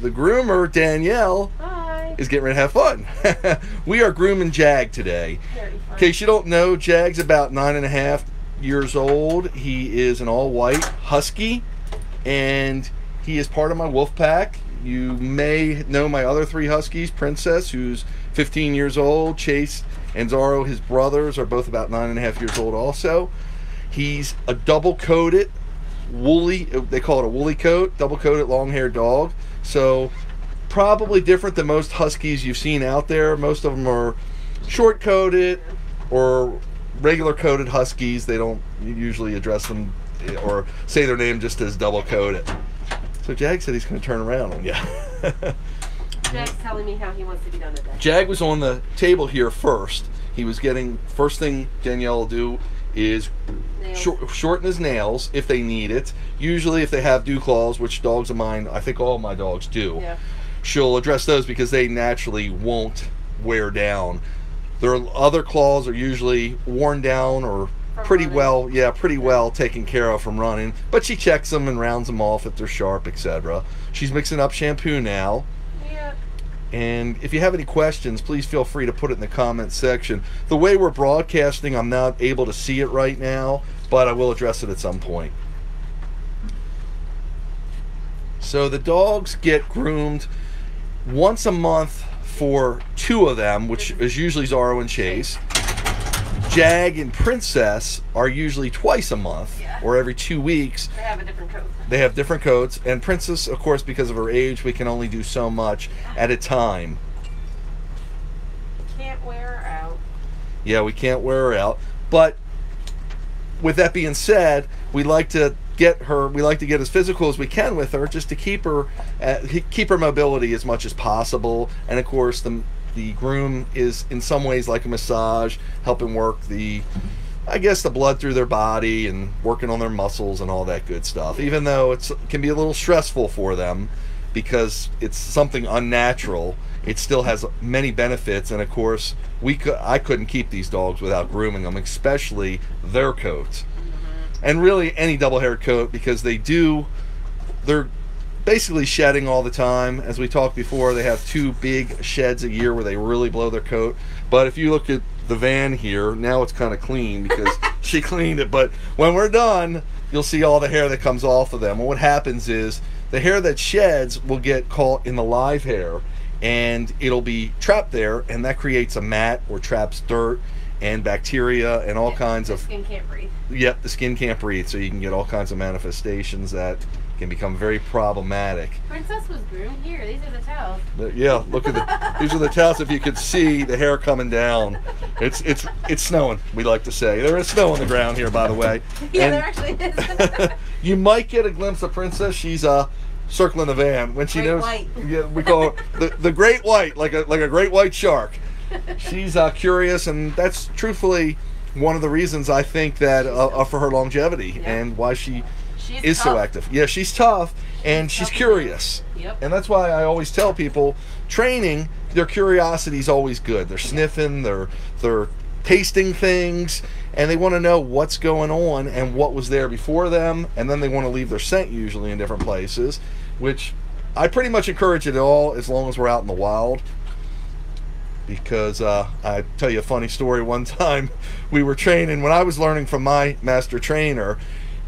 the groomer, Danielle, is getting ready to have fun. We are grooming Jag today. In case you don't know, Jag's about 9.5 years old. He is an all-white Husky, and he is part of my wolf pack. You may know my other 3 Huskies, Princess, who's 15 years old, Chase and Zorro, his brothers, are both about 9.5 years old also. He's a double-coated, woolly, they call it a woolly coat, double-coated long-haired dog. So probably different than most Huskies you've seen out there. Most of them are short-coated or regular-coated Huskies. They don't usually address them or say their name just as double-coated. So Jag said he's going to turn around on you. Jag's telling me how he wants to be done today. Jag was on the table here first. He was getting, first thing Danielle will do is shorten his nails if they need it. Usually if they have dew claws, which dogs of mine, I think all of my dogs do, she'll address those because they naturally won't wear down. Their other claws are usually worn down or pretty well taken care of from running, but she checks them and rounds them off if they're sharp, etc. She's mixing up shampoo now. And if you have any questions, please feel free to put it in the comments section. The way we're broadcasting, I'm not able to see it right now, but I will address it at some point. So the dogs get groomed once a month for 2 of them, which is usually Zorro and Chase. Jag and Princess are usually twice a month, or every 2 weeks. They have a different coat. They have different coats. And Princess, of course, because of her age, we can only do so much at a time. Can't wear her out. Yeah, we can't wear her out. But with that being said, we like to get as physical as we can with her, just to keep her mobility as much as possible. And of course, the groom is in some ways like a massage, helping work the blood through their body and working on their muscles and all that good stuff. Even though it can be a little stressful for them because it's something unnatural, it still has many benefits. And of course, I couldn't keep these dogs without grooming them, especially their coats. And really any double-haired coat, because they're basically shedding all the time. As we talked before, they have 2 big sheds a year where they really blow their coat. But if you look at the van here, now it's kind of clean because she cleaned it. But when we're done, you'll see all the hair that comes off of them. And what happens is the hair that sheds will get caught in the live hair, and it'll be trapped there, and that creates a mat or traps dirt and bacteria and all kinds of... The skin can't breathe. Yep, the skin can't breathe, so you can get all kinds of manifestations that can become very problematic. Princess was groomed here. These are the towels. Yeah, look at these are the towels. If you could see the hair coming down, it's snowing. We like to say there is snow on the ground here, by the way. Yeah, there actually is. You might get a glimpse of Princess. She's circling the van when she knows. White. Yeah, we call her the great white, like a great white shark. She's curious, and that's truthfully one of the reasons I think that for her longevity and why she's tough. So active. Yeah, she's tough, and she's curious. Yep. And that's why I always tell people, training, their curiosity is always good. They're sniffing, they're tasting things, and they want to know what's going on and what was there before them, and then they want to leave their scent usually in different places, which I pretty much encourage it all as long as we're out in the wild. Because I tell you a funny story. One time we were training, when I was learning from my master trainer,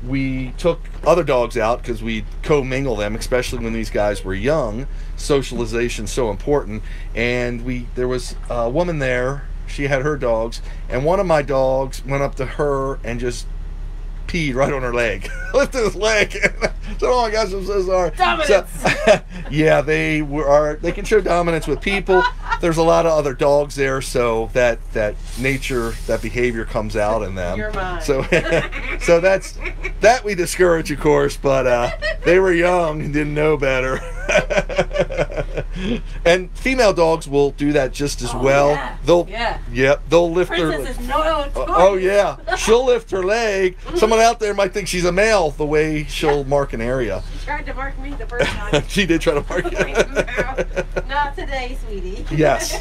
we took other dogs out because we co-mingle them, especially when these guys were young. Socialization's so important. And there was a woman there. She had her dogs, and one of my dogs went up to her and just peed right on her leg. Lifted his leg. So, oh my gosh, I'm so sorry. Dominance. So, yeah, they can show dominance with people. There's a lot of other dogs there, so that nature, that behavior comes out in them. You're mine. So that we discourage, of course, but they were young and didn't know better. And female dogs will do that just as well. Yeah. They'll lift Princess her. Is no Oh yeah, she'll lift her leg. Someone out there might think she's a male the way she'll mark an area. tried to mark me the first time. She did try to mark you. Not today, sweetie. Yes.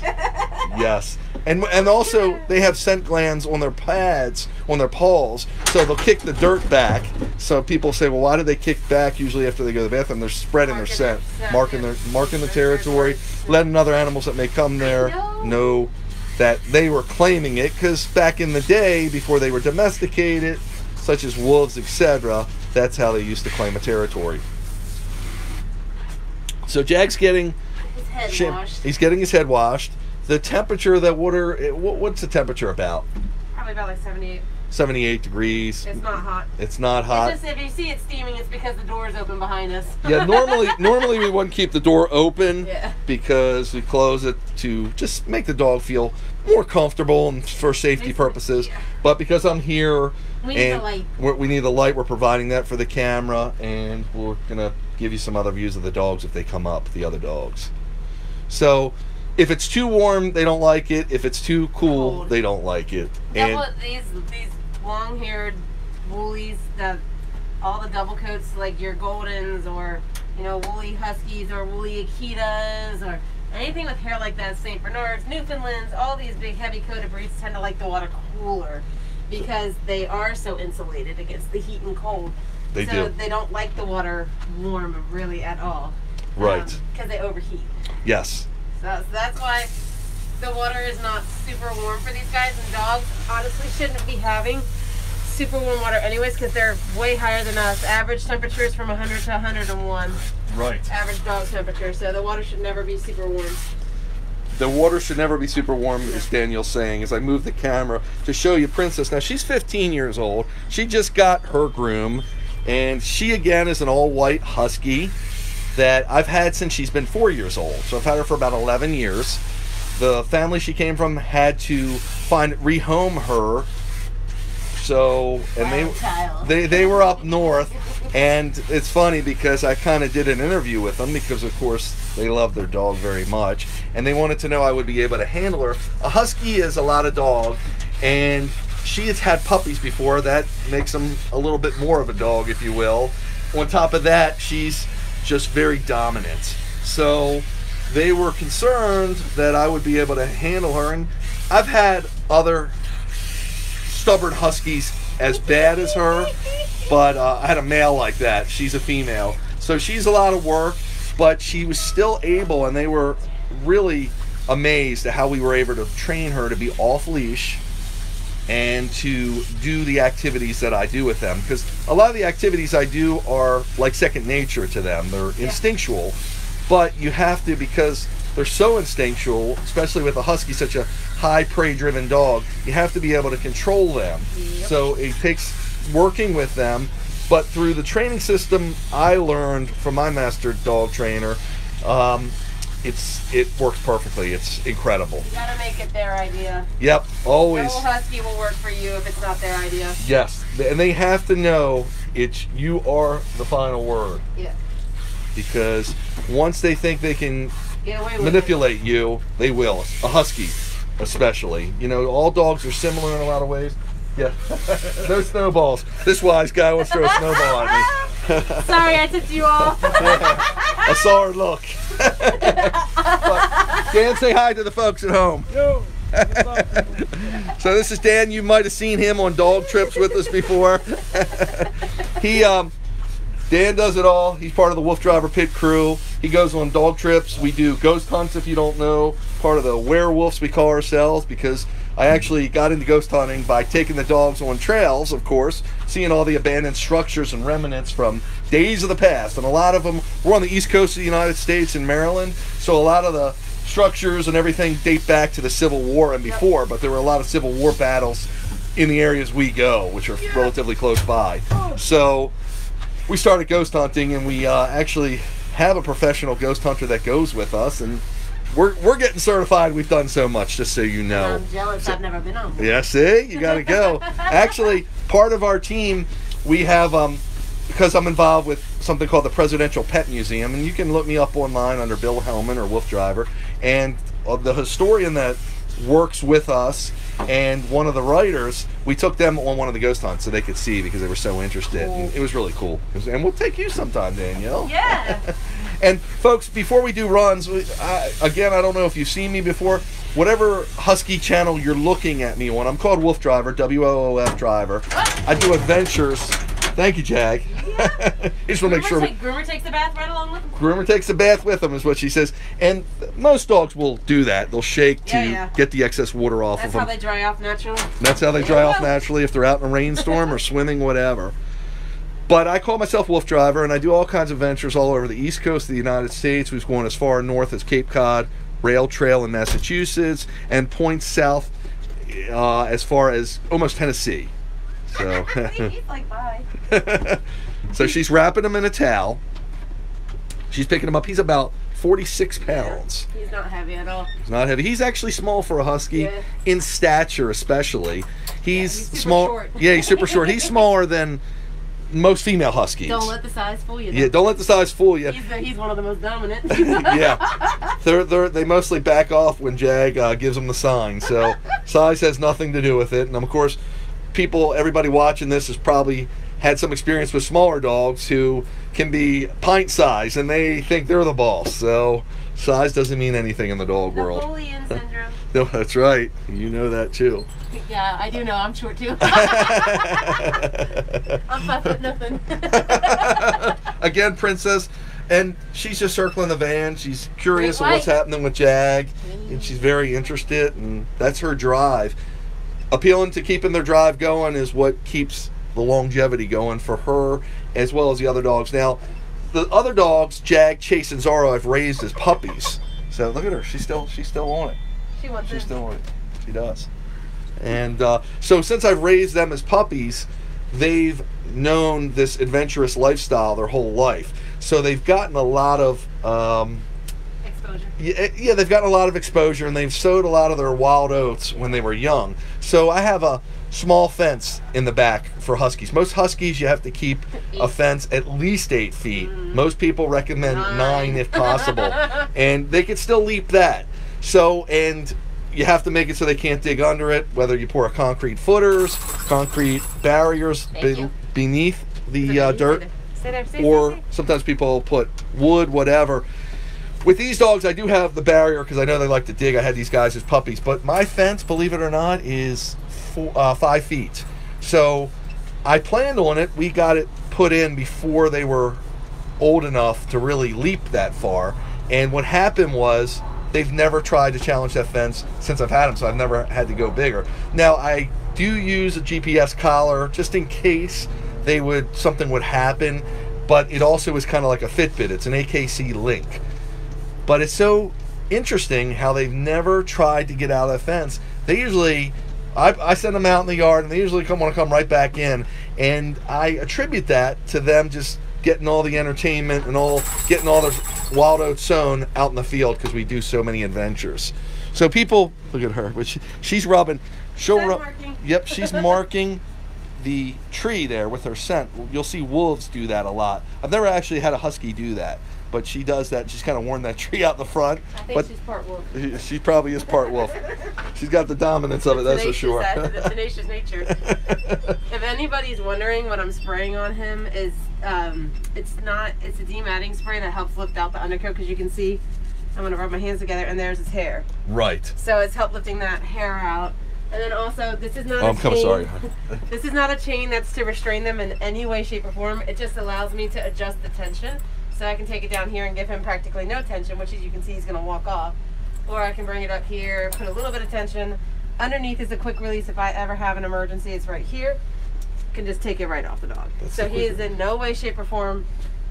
Yes. And also they have scent glands on their pads, on their paws, so they'll kick the dirt back. So people say, well, why do they kick back usually after they go to the bathroom? They're spreading their scent, marking the territory, letting other animals that may come there know that they were claiming it, because back in the day, before they were domesticated, such as wolves, etc., that's how they used to claim a territory. So Jag's getting his head washed. He's getting his head washed. The temperature of that water, what's the temperature about? Probably about like 78. 78 degrees. It's not hot. It's not hot. It's just, if you see it steaming, it's because the door is open behind us. Yeah, normally we wouldn't keep the door open, yeah, because we close it to just make the dog feel more comfortable and for safety purposes. Yeah. But because I'm here, we need the light. We need the light. We're providing that for the camera, and we're gonna give you some other views of the dogs if they come up, the other dogs. So if it's too warm, they don't like it. If it's too cool, they don't like it. These long-haired woolies, all the double coats, like your Goldens or woolly Huskies or woolly Akitas or anything with hair like that, St. Bernards, Newfoundlands, all these big heavy coated breeds tend to like the water cooler because they are so insulated against the heat and cold. They do. They don't like the water warm really at all. Right. Because they overheat. Yes. So that's why the water is not super warm for these guys, and dogs honestly shouldn't be having super warm water anyways, because they're way higher than us. Average temperature is from 100 to 101. Right. Average dog temperature, so the water should never be super warm. The water should never be super warm, as Daniel's saying, as I move the camera to show you Princess. Now, she's 15 years old. She just got her groom, and she, again, is an all-white Husky that I've had since she's been 4 years old. So I've had her for about 11 years. The family she came from had to rehome her. So, and they were up north, and it's funny because I kind of did an interview with them because, of course, they love their dog very much, and they wanted to know I would be able to handle her. A Husky is a lot of dog, and she has had puppies before. That makes them a little bit more of a dog, if you will. On top of that, she's just very dominant. So they were concerned that I would be able to handle her, and I've had other stubborn Huskies as bad as her, but I had a male like that. She's a female, so she's a lot of work, but she was still able, and they were really amazed at how we were able to train her to be off leash and to do the activities that I do with them, because a lot of the activities I do are like second nature to them. They're instinctual, but you have to, because they're so instinctual, especially with a Husky, such a high prey-driven dog, you have to be able to control them. Yep. So it takes working with them, but through the training system I learned from my master dog trainer, it works perfectly. It's incredible. You gotta make it their idea. Yep, always. No Husky will work for you if it's not their idea. Yes, and they have to know you are the final word. Yeah. Because once they think they can manipulate you, they will. A Husky, especially. All dogs are similar in a lot of ways. Yeah. No snowballs. This wise guy wants to throw a snowball at me. Sorry, I tipped you off. I saw her look. But Dan, say hi to the folks at home. Yo. So this is Dan. You might have seen him on dog trips with us before. Dan does it all. He's part of the WooFDriver pit crew. He goes on dog trips. We do ghost hunts, if you don't know. Part of the werewolves, we call ourselves, because I actually got into ghost hunting by taking the dogs on trails, of course, seeing all the abandoned structures and remnants from days of the past. And a lot of them were on the east coast of the United States in Maryland, so a lot of the structures and everything date back to the Civil War and before, but there were a lot of Civil War battles in the areas we go, which are relatively close by. So we started ghost hunting, and we actually have a professional ghost hunter that goes with us, and we're getting certified. We've done so much, just so you know. I'm jealous. I've never been on one. Yeah, see? You got to go. Actually, part of our team, we have, because I'm involved with something called the Presidential Pet Museum, and you can look me up online under Bill Hellman or WooFDriver, and the historian that works with us, and one of the writers, we took them on one of the ghost hunts so they could see because they were so interested. And it was really cool. And we'll take you sometime, Danielle. Yeah. And folks, before we do runs, again, I don't know if you've seen me before. Whatever Husky channel you're looking at me on, I'm called WooFDriver, WOOF-driver. I do adventures. Thank you, Jag. Yeah. Just want to make sure. Groomer takes the bath right along with him. Groomer takes the bath with him, is what she says. And most dogs will do that. They'll shake to get the excess water off of them. That's how they dry off naturally. That's how they dry off naturally if they're out in a rainstorm or swimming, whatever. But I call myself WooFDriver, and I do all kinds of ventures all over the East Coast of the United States. We've gone as far north as Cape Cod Rail Trail in Massachusetts, and points south as far as almost Tennessee. So, he's like, bye. So she's wrapping him in a towel. She's picking him up. He's about 46 pounds. Yeah, he's not heavy at all. He's not heavy. He's actually small for a husky, in stature especially. He's small. Short. Yeah, he's super short. He's smaller than most female huskies. Don't let the size fool you. Yeah, don't let the size fool you. He's one of the most dominant. Yeah, they mostly back off when Jag gives them the sign. So size has nothing to do with it. And of course, everybody watching this has probably had some experience with smaller dogs who can be pint size, and they think they're the boss. So size doesn't mean anything in the dog world. Napoleon syndrome. No, that's right. You know that too. Yeah, I do know. I'm short too. I'm 5'0". Again, Princess, and she's just circling the van. She's curious of what's happening with Jag, and she's very interested, and that's her drive. Appealing to keeping their drive going is what keeps the longevity going for her as well as the other dogs. Now, the other dogs, Jag, Chase, and Zorro, I've raised as puppies. So look at her. She's still on it. She's still on it. She does. And so since I've raised them as puppies, they've known this adventurous lifestyle their whole life. So they've gotten a lot of exposure. Yeah, they've gotten a lot of exposure, and they've sowed a lot of their wild oats when they were young. So I have a small fence in the back for huskies. Most huskies, you have to keep a fence at least 8 feet. Most people recommend 9 if possible. And they could still leap that. So, and you have to make it so they can't dig under it, whether you pour a concrete footers, concrete barriers beneath the dirt, or sometimes people put wood, whatever. With these dogs, I do have the barrier because I know they like to dig. I had these guys as puppies, but my fence, believe it or not, is 5 feet. So I planned on it. We got it put in before they were old enough to really leap that far. And what happened was they've never tried to challenge that fence since I've had them, so I've never had to go bigger. Now, I do use a GPS collar just in case something would happen, but it also is kind of like a Fitbit. It's an AKC link. But it's so interesting how they've never tried to get out of that fence. They usually, I send them out in the yard, and they usually want to come right back in. And I attribute that to them just getting all the entertainment and getting all their wild oats sown out in the field because we do so many adventures. So people, look at her, which she's rubbing. Yep, she's marking the tree there with her scent. You'll see wolves do that a lot. I've never actually had a husky do that, but she does that. She's kind of worn that tree out in the front. I think she's part wolf. She probably is part wolf. She's got the dominance of it, that's for sure. The tenacious nature. If anybody's wondering what I'm spraying on him, is it's a dematting spray that helps lift out the undercoat, because you can see, I'm going to rub my hands together, and there's his hair. Right. So it's helped lifting that hair out. And then also, this is not a chain. Sorry. This is not a chain that's to restrain them in any way, shape, or form. It just allows me to adjust the tension. So I can take it down here and give him practically no tension, which as you can see, he's going to walk off. Or I can bring it up here, put a little bit of tension. Underneath is a quick release. If I ever have an emergency, it's right here. Can just take it right off the dog. So he is in no way, shape, or form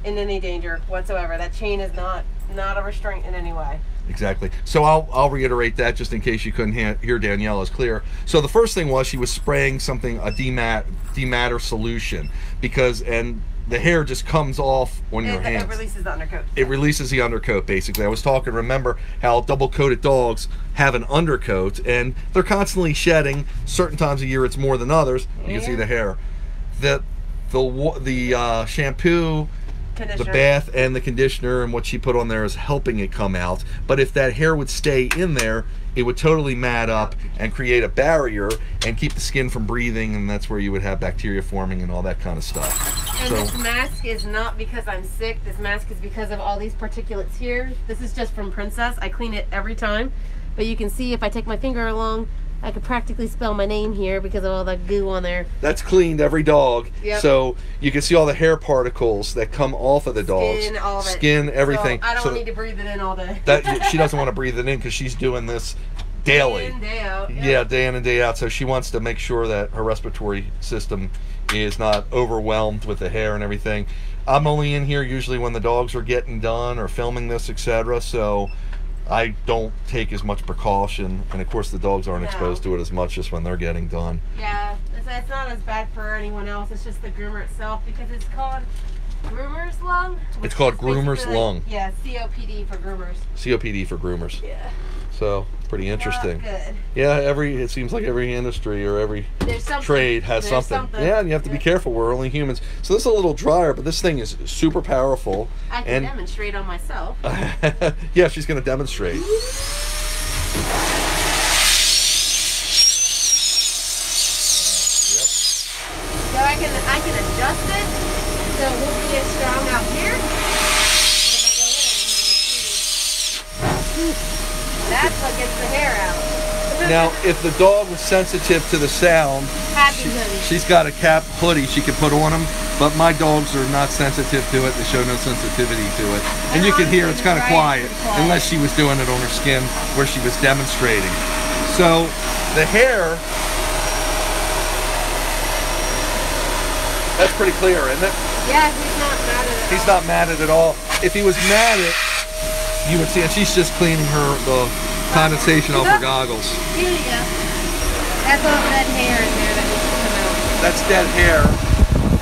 in any danger whatsoever. That chain is not a restraint in any way. Exactly. So I'll reiterate that just in case you couldn't hear Danielle as clear. So the first thing was she was spraying something, a dematter solution, and the hair just comes off on your hands. It releases the undercoat. It releases the undercoat, basically. I was talking, remember how double-coated dogs have an undercoat, and they're constantly shedding. Certain times of year it's more than others. You can see the hair. The shampoo conditioner. The bath and the conditioner and what she put on there is helping it come out. But if that hair would stay in there, it would totally mat up and create a barrier and keep the skin from breathing, and that's where you would have bacteria forming and all that kind of stuff. And this mask is not because I'm sick. This mask is because of all these particulates here. This is just from Princess. I clean it every time. But you can see if I take my finger along, I could practically spell my name here because of all that goo on there. That's cleaned every dog. Yep. So you can see all the hair particles that come off of the dogs. Skin, all of it. Skin, everything. So I don't need to breathe it in all day. She doesn't want to breathe it in because she's doing this daily. Day in, day out. Yep. Yeah, day in and day out. So she wants to make sure that her respiratory system is not overwhelmed with the hair and everything. I'm only in here usually when the dogs are getting done or filming this, etc. So I don't take as much precaution, and of course the dogs aren't exposed to it as much just when they're getting done. Yeah, it's not as bad for anyone else. It's just the groomer itself because it's called groomer's lung. It's called groomer's lung. Yeah, COPD for groomers. COPD for groomers. Yeah. So pretty interesting. Not good. Yeah, it seems like every industry or every trade has something. Yeah, and you have to be careful. We're only humans. So this is a little drier, but this thing is super powerful. I can demonstrate on myself. Yeah, she's going to demonstrate. So I can adjust it so it won't be as strong out here. That's what gets the hair out. Now, if the dog was sensitive to the sound, she's got a cap hoodie she could put on them, but my dogs are not sensitive to it. They show no sensitivity to it. And you can hear it's kind of quiet, unless she was doing it on her skin where she was demonstrating. So the hair, that's pretty clear, isn't it? Yeah, he's not mad at it. He's not mad at it all. If he was mad at, you would see, and she's just cleaning the condensation off her goggles. Here you go. That's all that hair in there that needs to come out. That's dead hair.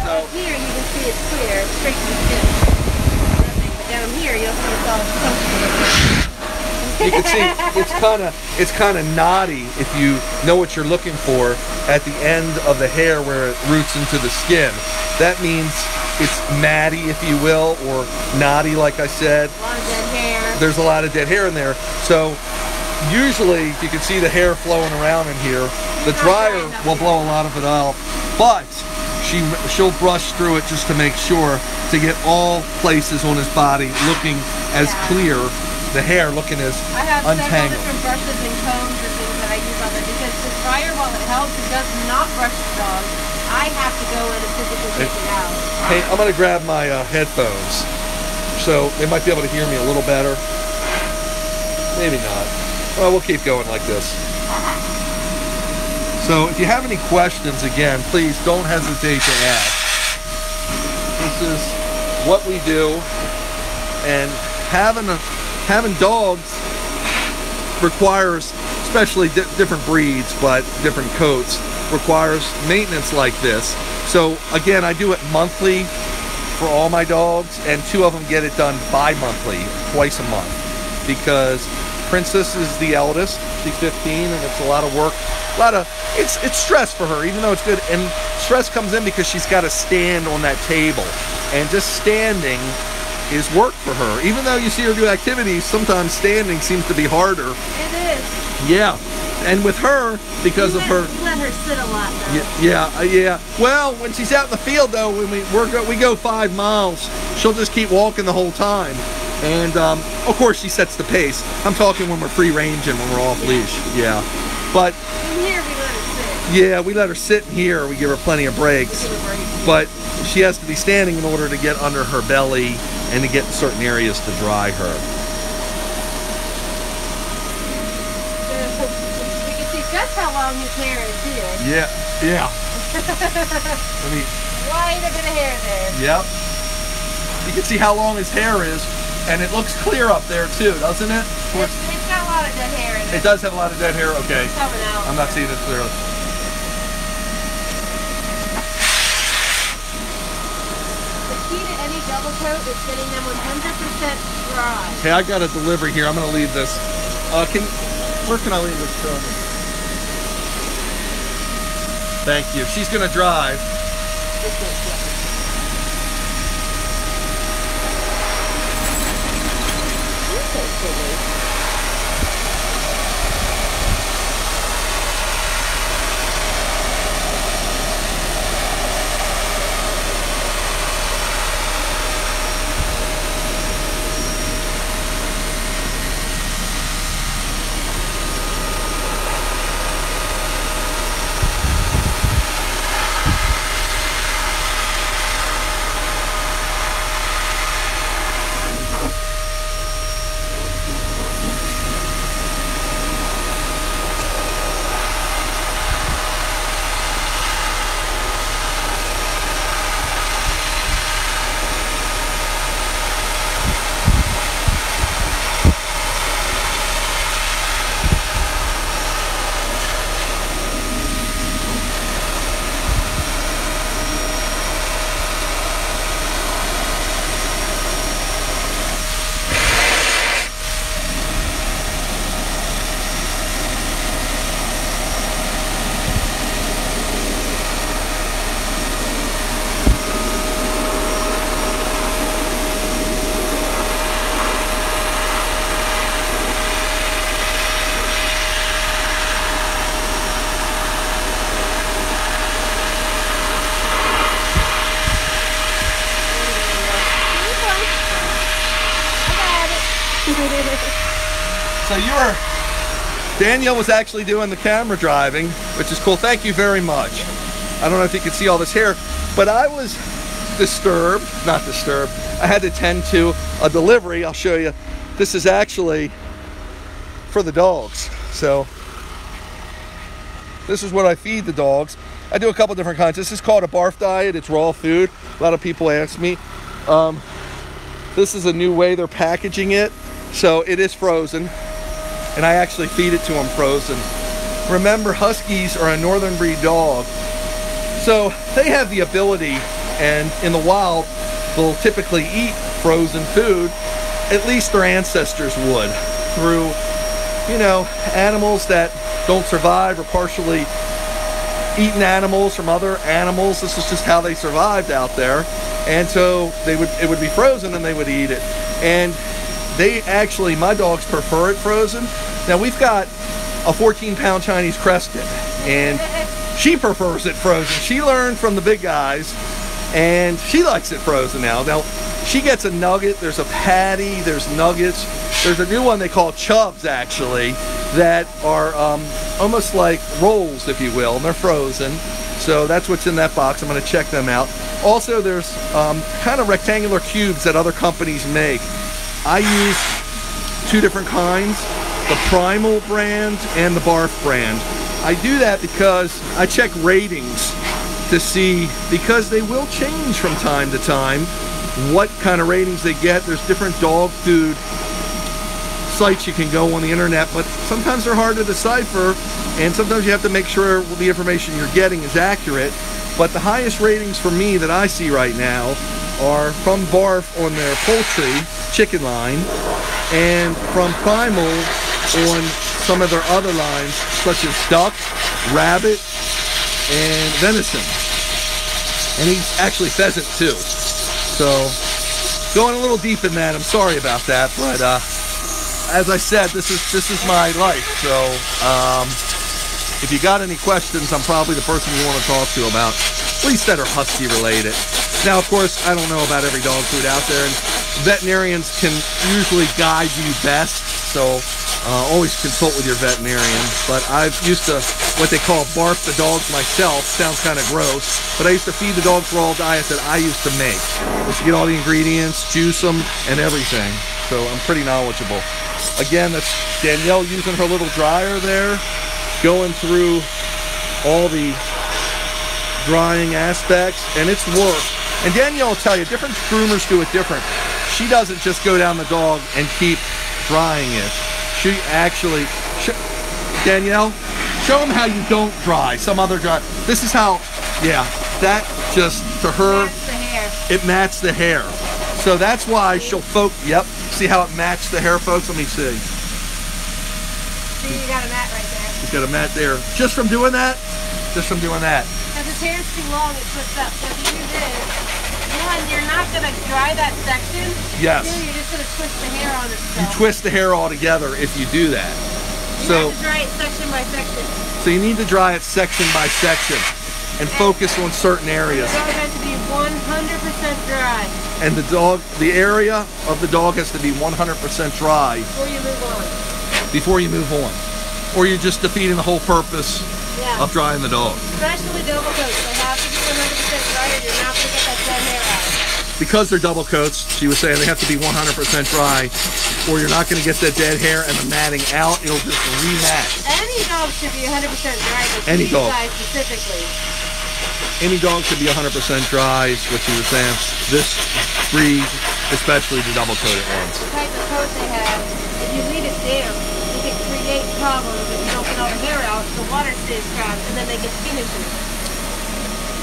So here you can see it's clear, it's straight to the skin. Nothing, but down here you'll see it's all funky. You can see it's kind of knotty if you know what you're looking for at the end of the hair where it roots into the skin. That means it's matty, if you will, or knotty, like I said. A lot of dead hair. There's a lot of dead hair in there. So usually you can see the hair flowing around in here. The dryer will blow a lot of it out, but she'll brush through it just to make sure to get all places on his body looking as clear. The hair looking as untangled. I have several different brushes and combs and things that I use on it because the dryer, while it helps, it does not brush the dog. I have to go in and physically take it out. Hey, I'm going to grab my headphones so they might be able to hear me a little better. Maybe not. Well, we'll keep going like this. So if you have any questions, again, please don't hesitate to ask. This is what we do, and having dogs requires, especially different breeds, but different coats, requires maintenance like this. So again, I do it monthly for all my dogs, and 2 of them get it done bi-monthly, twice a month, because Princess is the eldest. She's 15, and it's a lot of work. It's stress for her, even though it's good. And stress comes in because she's got to stand on that table, and just standing is work for her. Even though you see her do activities, sometimes standing seems to be harder. It is. Yeah. And with her, because of her... You let her sit a lot, though. Yeah. Well, when she's out in the field, though, when we go 5 miles, she'll just keep walking the whole time. And, of course, she sets the pace. I'm talking when we're free range and when we're off leash. Yeah. But... In here, we let her sit. Yeah, we let her sit in here. We give her plenty of breaks. But she has to be standing in order to get under her belly and to get in certain areas to dry her. You can see just how long his hair is here. Yeah. Quite a bit of hair there. Yep. You can see how long his hair is, and it looks clear up there too, doesn't it? It's got a lot of dead hair in it. It does have a lot of dead hair. Okay. It's coming out. I'm not seeing it clearly. Any double coat is getting them 100% dry. Okay, I got a delivery here. I'm going to leave this. Where can I leave this film? Thank you. She's going to drive. So Danielle was actually doing the camera driving, which is cool. Thank you very much. I don't know if you can see all this hair, but I was not disturbed. I had to tend to a delivery. I'll show you. This is actually for the dogs. So this is what I feed the dogs. I do a couple different kinds. This is called a barf diet. It's raw food. A lot of people ask me. This is a new way they're packaging it. So it is frozen, and I actually feed it to them frozen. Remember, Huskies are a northern breed dog, so they have the ability, and in the wild, they'll typically eat frozen food. At least their ancestors would, through, you know, animals that don't survive or partially eaten animals from other animals. This is just how they survived out there. And so it would be frozen and they would eat it. And they actually, my dogs prefer it frozen. Now we've got a 14-pound Chinese Crested, and she prefers it frozen. She learned from the big guys, and she likes it frozen now. Now, she gets a nugget, there's a patty, there's nuggets. There's a new one they call Chubs, actually, that are almost like rolls, if you will, and they're frozen. So that's what's in that box. I'm going to check them out. Also, there's kind of rectangular cubes that other companies make. I use two different kinds, the Primal brand and the Barf brand. I do that because I check ratings to see, because they will change from time to time, what kind of ratings they get. There's different dog food sites you can go on the internet, but sometimes they're hard to decipher, and sometimes you have to make sure the information you're getting is accurate. But the highest ratings for me that I see right now are from Barf on their poultry chicken line, and from Primal on some of their other lines, such as duck, rabbit, and venison. And he's actually pheasant too. So going a little deep in that, I'm sorry about that, but as I said, this is my life. So if you got any questions, I'm probably the person you want to talk to about, at least that are Husky related. Now, of course, I don't know about every dog food out there, and veterinarians can usually guide you best. So always consult with your veterinarian. But I've used to what they call barf the dogs myself. Sounds kind of gross, but I used to feed the dogs raw diet that I used to make. I used to get all the ingredients, juice them, and everything. So I'm pretty knowledgeable. Again, that's Danielle using her little dryer there, going through all the drying aspects, and it's work. And Danielle will tell you, different groomers do it different. She doesn't just go down the dog and keep drying it. She actually, Danielle, show them how you don't dry. Some other dry. This is how, yeah, that just, to her, it matched the hair. So that's why she'll yep. See how it matched the hair, folks? Let me see. See, you got a mat right there. She's got a mat there. Just from doing that? Just from doing that. Because his hair's too long, it twists up. So if you do this, one, you're not going to dry that section. Yes. Two, you're just going to twist the hair on itself. You twist the hair all together if you do that. You have to dry it section by section. So you need to dry it section by section and focus on certain areas. The dog has to be 100% dry. And the area of the dog has to be 100% dry before you move on. Before you move on. Or you're just defeating the whole purpose of drying the dog. Especially double coats. They have to be 100% dry or you're not going to get that dead hair out. Because they're double coats, she was saying they have to be 100% dry or you're not going to get that dead hair and the matting out. It'll just rematch. Any dog should be 100% dry, but any dog specifically. Any dog should be 100% dry, is what she was saying. This breed, especially the double-coated ones. The type of coat they have, if you leave it damp, it can create problems if you don't get all the hair out. The water stays trapped, and then they get skin issues.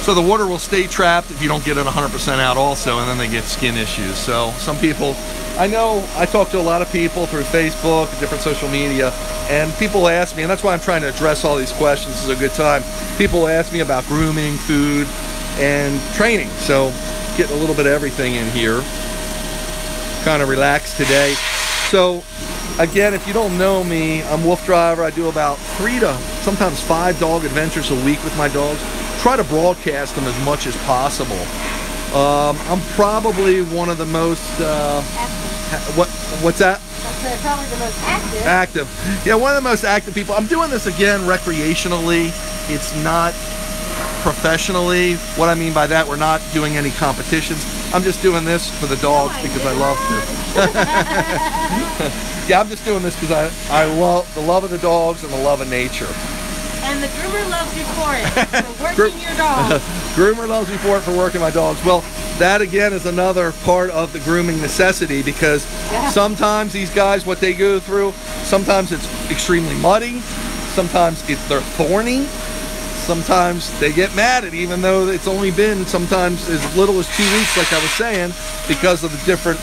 So the water will stay trapped if you don't get it 100% out also, and then they get skin issues. So some people, I know, I talk to a lot of people through Facebook, different social media, and people ask me, and that's why I'm trying to address all these questions. This is a good time. People ask me about grooming, food, and training. So getting a little bit of everything in here. Kind of relaxed today. So again, if you don't know me, I'm WooFDriver. I do about 3 to sometimes 5 dog adventures a week with my dogs. Try to broadcast them as much as possible. I'm probably one of the most, what's that? That's probably the most active. Active. Yeah, one of the most active people. I'm doing this again recreationally. It's not professionally. What I mean by that, we're not doing any competitions. I'm just doing this for the dogs because I love to. Yeah, I'm just doing this because I love the love of the dogs and the love of nature. And the groomer loves you for it, for working your dogs. Groomer loves me for it, for working my dogs. Well, that again is another part of the grooming necessity, because sometimes these guys, what they go through, sometimes it's extremely muddy, sometimes they're thorny, sometimes they get mad at, even though it's only been sometimes as little as 2 weeks, like I was saying, because of the different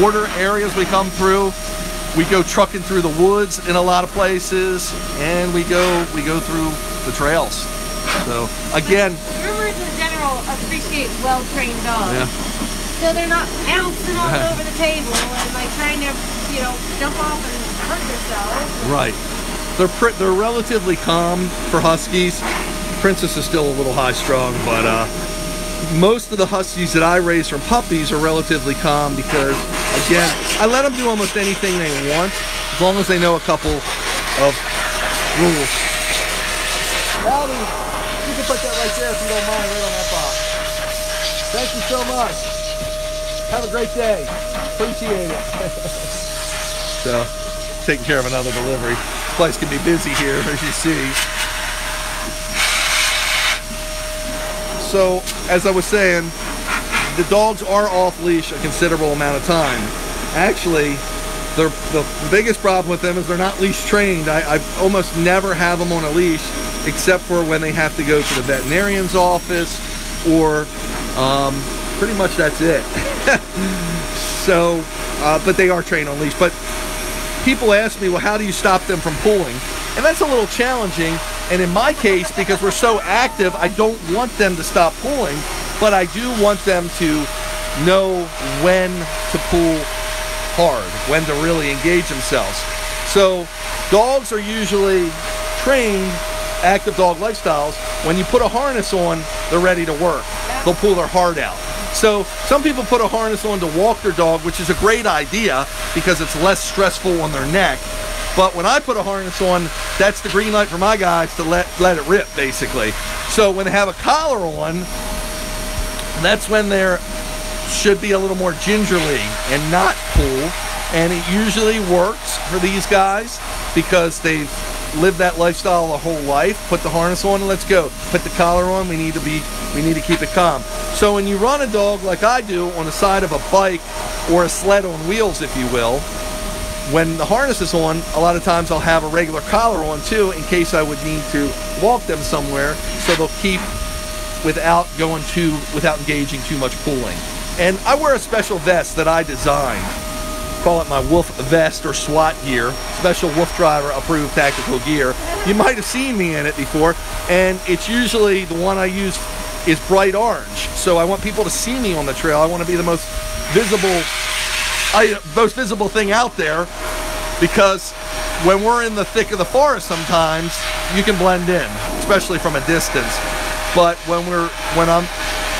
water areas we come through. We go trucking through the woods in a lot of places, and we go through the trails. So again, groomers in general appreciate well-trained dogs. Yeah. So they're not bouncing all over the table and like trying to, you know, jump off and hurt themselves. Right. They're relatively calm for Huskies. Princess is still a little high-strung, but most of the Huskies that I raise from puppies are relatively calm because, again, I let them do almost anything they want as long as they know a couple of rules. Howdy, you can put that right there if you don't mind, right on that box. Thank you so much. Have a great day. Appreciate it. So, taking care of another delivery. This place can be busy here, as you see. So, as I was saying, the dogs are off leash a considerable amount of time. Actually, the biggest problem with them is they're not leash trained. I almost never have them on a leash, except for when they have to go to the veterinarian's office, or pretty much that's it. So, but they are trained on leash. But people ask me, well, how do you stop them from pulling? And that's a little challenging. And in my case, because we're so active, I don't want them to stop pulling, but I do want them to know when to pull hard, when to really engage themselves. So dogs are usually trained, active dog lifestyles. When you put a harness on, they're ready to work. They'll pull their heart out. So some people put a harness on to walk their dog, which is a great idea because it's less stressful on their neck. But when I put a harness on, that's the green light for my guys to let it rip, basically. So when they have a collar on, that's when they should be a little more gingerly and not pull. And it usually works for these guys because they've lived that lifestyle their whole life. Put the harness on and let's go. Put the collar on, we need to keep it calm. So when you run a dog like I do on the side of a bike or a sled on wheels, if you will, when the harness is on, a lot of times I'll have a regular collar on too, in case I would need to walk them somewhere, so they'll keep without engaging too much pulling. And I wear a special vest that I designed. Call it my Wolf vest or SWAT gear, special WooFDriver approved tactical gear. You might have seen me in it before, and it's usually the one I use is bright orange. So I want people to see me on the trail. I want to be the most visible thing out there, because when we're in the thick of the forest sometimes you can blend in, especially from a distance. But when I'm,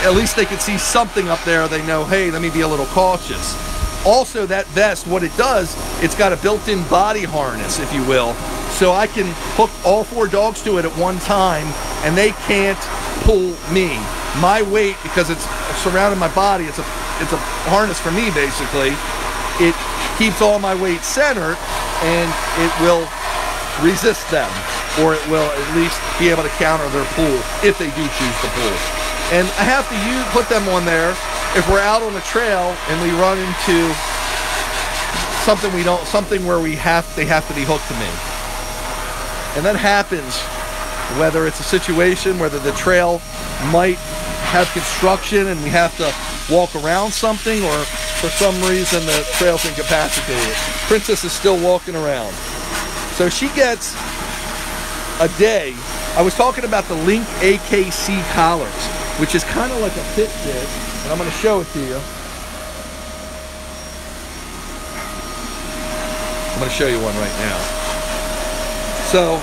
at least they can see something up there, they know, hey, let me be a little cautious. Also, that vest, what it does, it's got a built-in body harness, if you will, so I can hook all 4 dogs to it at one time and they can't pull me. My weight, because it's surrounding my body, it's a harness for me, basically. It keeps all my weight centered, and it will resist them, or it will at least be able to counter their pull if they do choose to pull. And I have to put them on there if we're out on the trail and we run into something where they have to be hooked to me. And that happens whether it's a situation where the trail might have construction and we have to walk around something, or for some reason the trail's incapacitated. Princess is still walking around. So she gets a day. I was talking about the Link AKC collars, which is kind of like a Fitbit, and I'm going to show it to you. I'm going to show you one right now. So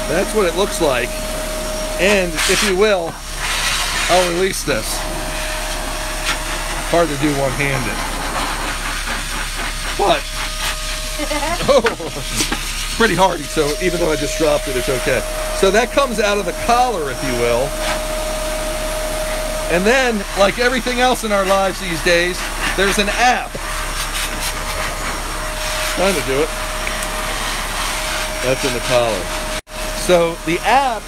that's what it looks like, and if you will, I'll release this. Hard to do one-handed, but Oh, pretty hardy, so even though I just dropped it, it's okay. So that comes out of the collar, if you will. And then, like everything else in our lives these days, there's an app. Trying to do it. That's in the collar. So the app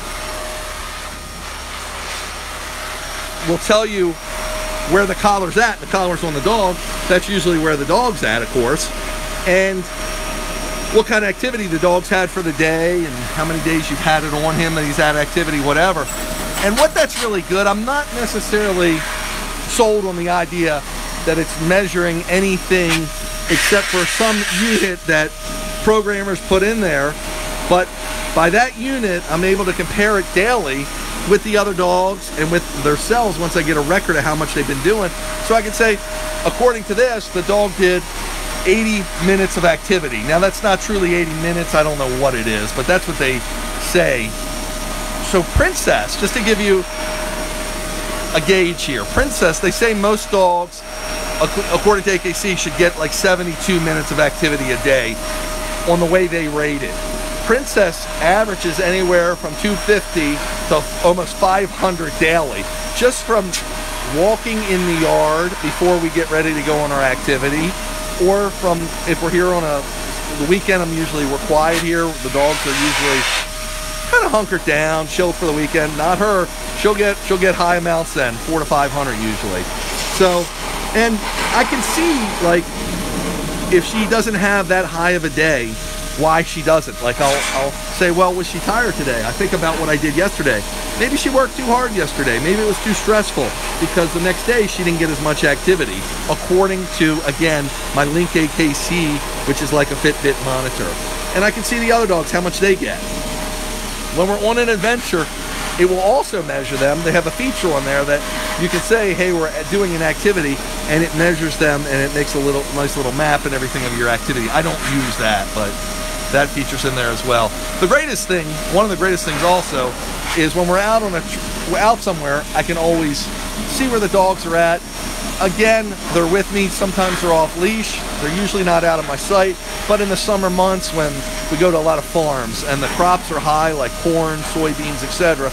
will tell you where the collar's at. The collar's on the dog. That's usually where the dog's at, of course. And what kind of activity the dog's had for the day and how many days you've had it on him that he's had activity, whatever. And what that's really good, I'm not necessarily sold on the idea that it's measuring anything except for some unit that programmers put in there. But by that unit, I'm able to compare it daily with the other dogs and with themselves once I get a record of how much they've been doing. So I can say, according to this, the dog did 80 minutes of activity. Now that's not truly 80 minutes, I don't know what it is, but that's what they say. So Princess, just to give you a gauge here, Princess, they say most dogs, according to AKC, should get like 72 minutes of activity a day on the way they rate it. Princess averages anywhere from 250 to almost 500 daily, just from walking in the yard before we get ready to go on our activity, or from, if we're here on the weekend, we're quiet here, the dogs are usually kind of hunkered down, chilled for the weekend. Not her, she'll get high amounts then, 400 to 500 usually. So, and I can see, like, if she doesn't have that high of a day, why she doesn't. Like, I'll say, well, was she tired today? I think about what I did yesterday. Maybe she worked too hard yesterday. Maybe it was too stressful because the next day she didn't get as much activity, according to, again, my Link AKC, which is like a Fitbit monitor. And I can see the other dogs, how much they get. When we're on an adventure, it will also measure them. They have a feature on there that you can say, hey, we're doing an activity, and it measures them, and it makes a nice little map and everything of your activity. I don't use that, but that feature's in there as well. The greatest thing, one of the greatest things also, is when we're out out somewhere, I can always see where the dogs are at. Again, they're with me. Sometimes they're off leash. They're usually not out of my sight. But in the summer months when we go to a lot of farms and the crops are high, like corn, soybeans, etc.,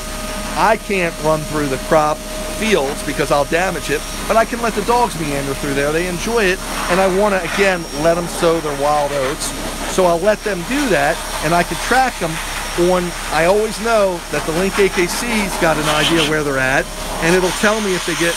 I can't run through the crop fields because I'll damage it, but I can let the dogs meander through there. They enjoy it, and I want to, again, let them sow their wild oats. So I'll let them do that, and I can track them on, I always know that the Link AKC's got an idea where they're at, and it'll tell me if they get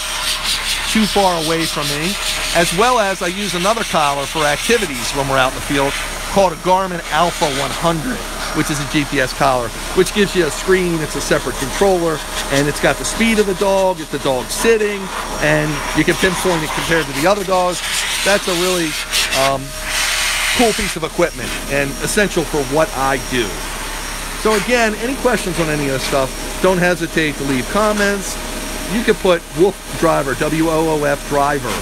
too far away from me, as well as I use another collar for activities when we're out in the field called a Garmin Alpha 100, which is a GPS collar, which gives you a screen. It's a separate controller, and it's got the speed of the dog, if the dog's sitting, and you can pinpoint it compared to the other dogs. That's a really cool piece of equipment and essential for what I do. So again, any questions on any of this stuff, don't hesitate to leave comments. You can put WooFDriver, W-O-O-F driver,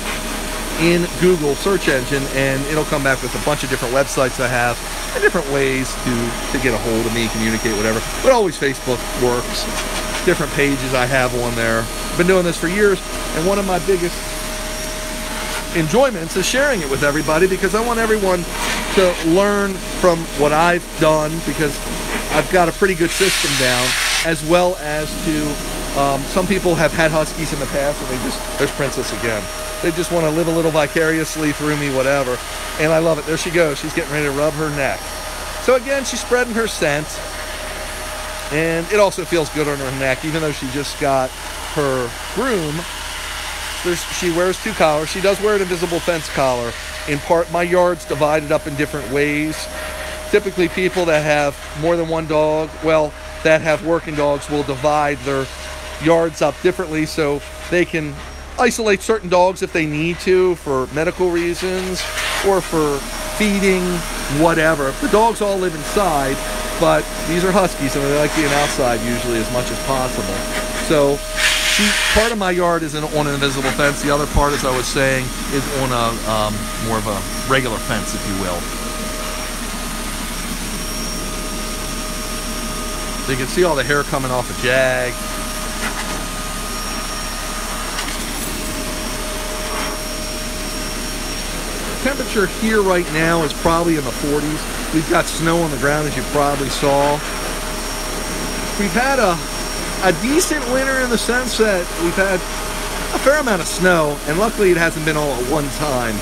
in Google search engine, and it'll come back with a bunch of different websites I have and different ways to get a hold of me, communicate, whatever. But always Facebook works. Different pages I have on there. I've been doing this for years, and one of my biggest enjoyments is sharing it with everybody, because I want everyone to learn from what I've done, because I've got a pretty good system down, as well as to some people have had Huskies in the past, and there's Princess again. They just want to live a little vicariously through me, whatever. And I love it. There she goes. She's getting ready to rub her neck. So again, she's spreading her scent. And it also feels good on her neck, even though she just got her groom. She wears two collars. She does wear an invisible fence collar. In part, my yard's divided up in different ways. Typically, people that have more than one dog, well, that have working dogs, will divide their yards up differently so they can isolate certain dogs if they need to for medical reasons or for feeding, whatever. The dogs all live inside, but these are Huskies, and they like being outside usually as much as possible. So part of my yard is on an invisible fence. The other part, as I was saying, is on a more of a regular fence, if you will. So you can see all the hair coming off a Jag. temperature here right now is probably in the 40s. We've got snow on the ground, as you probably saw. We've had a decent winter in the sense that we've had a fair amount of snow, and luckily it hasn't been all at one time.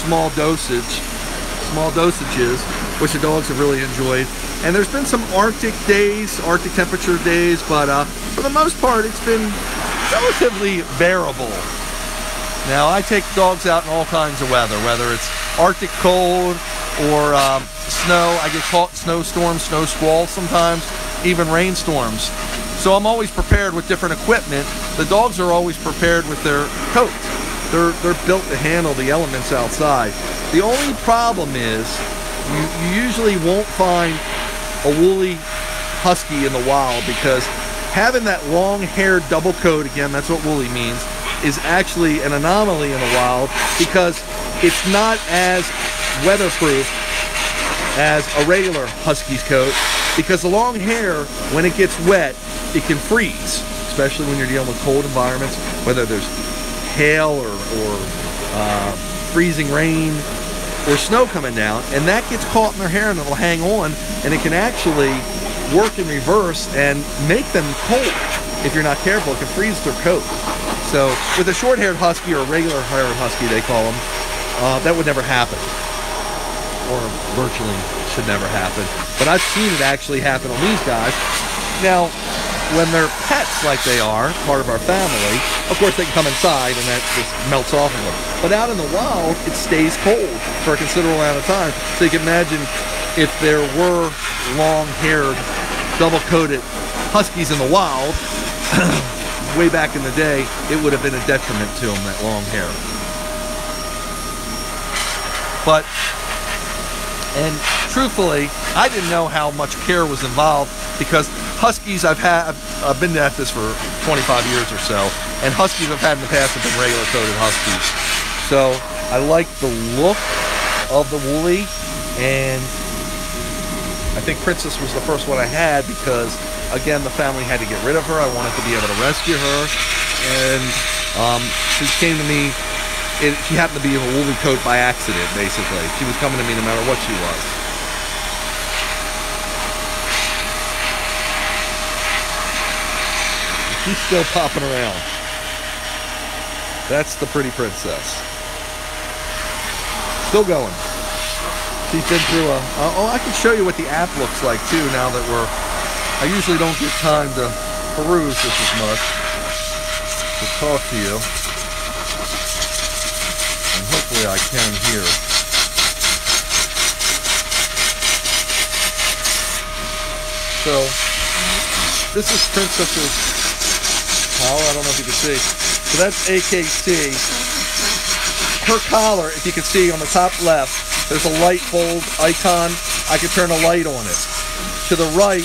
Small dosages, which the dogs have really enjoyed. And there's been some Arctic days, Arctic temperature days, but for the most part it's been relatively bearable. Now, I take dogs out in all kinds of weather, whether it's Arctic cold or snow. I get caught in snowstorms, snow squalls sometimes, even rainstorms. So I'm always prepared with different equipment. The dogs are always prepared with their coats. They're built to handle the elements outside. The only problem is you usually won't find a woolly husky in the wild, because having that long-haired double coat, again, that's what woolly means, is actually an anomaly in the wild, because it's not as weatherproof as a regular husky's coat, because the long hair, when it gets wet, it can freeze, especially when you're dealing with cold environments, whether there's hail or freezing rain or snow coming down, and that gets caught in their hair and it'll hang on, and it can actually work in reverse and make them cold. If you're not careful, it can freeze their coat. So with a short-haired husky, or a regular haired husky they call them, that would never happen, or virtually should never happen. But I've seen it actually happen on these guys. Now, when they're pets like they are, part of our family, of course they can come inside and that just melts off of them. But out in the wild, it stays cold for a considerable amount of time. So you can imagine if there were long-haired, double-coated huskies in the wild, way back in the day, it would have been a detriment to them, that long hair. But, and truthfully, I didn't know how much care was involved, because huskies I've been at this for 25 years or so, and huskies I've had in the past have been regular coated huskies. So I like the look of the woolly, and I think Princess was the first one I had, because again, the family had to get rid of her. I wanted to be able to rescue her, and she came to me. She happened to be in a woolly coat by accident, basically. She was coming to me no matter what she was. She's still popping around. That's the pretty Princess. Still going. She's been through a... oh, I can show you what the app looks like, too, now that we're... I usually don't get time to peruse this as much, to talk to you. And hopefully I can here. So, this is Princess's collar. I don't know if you can see. So that's AKC. Her collar, if you can see on the top left, there's a light bulb icon. I can turn a light on it. To the right,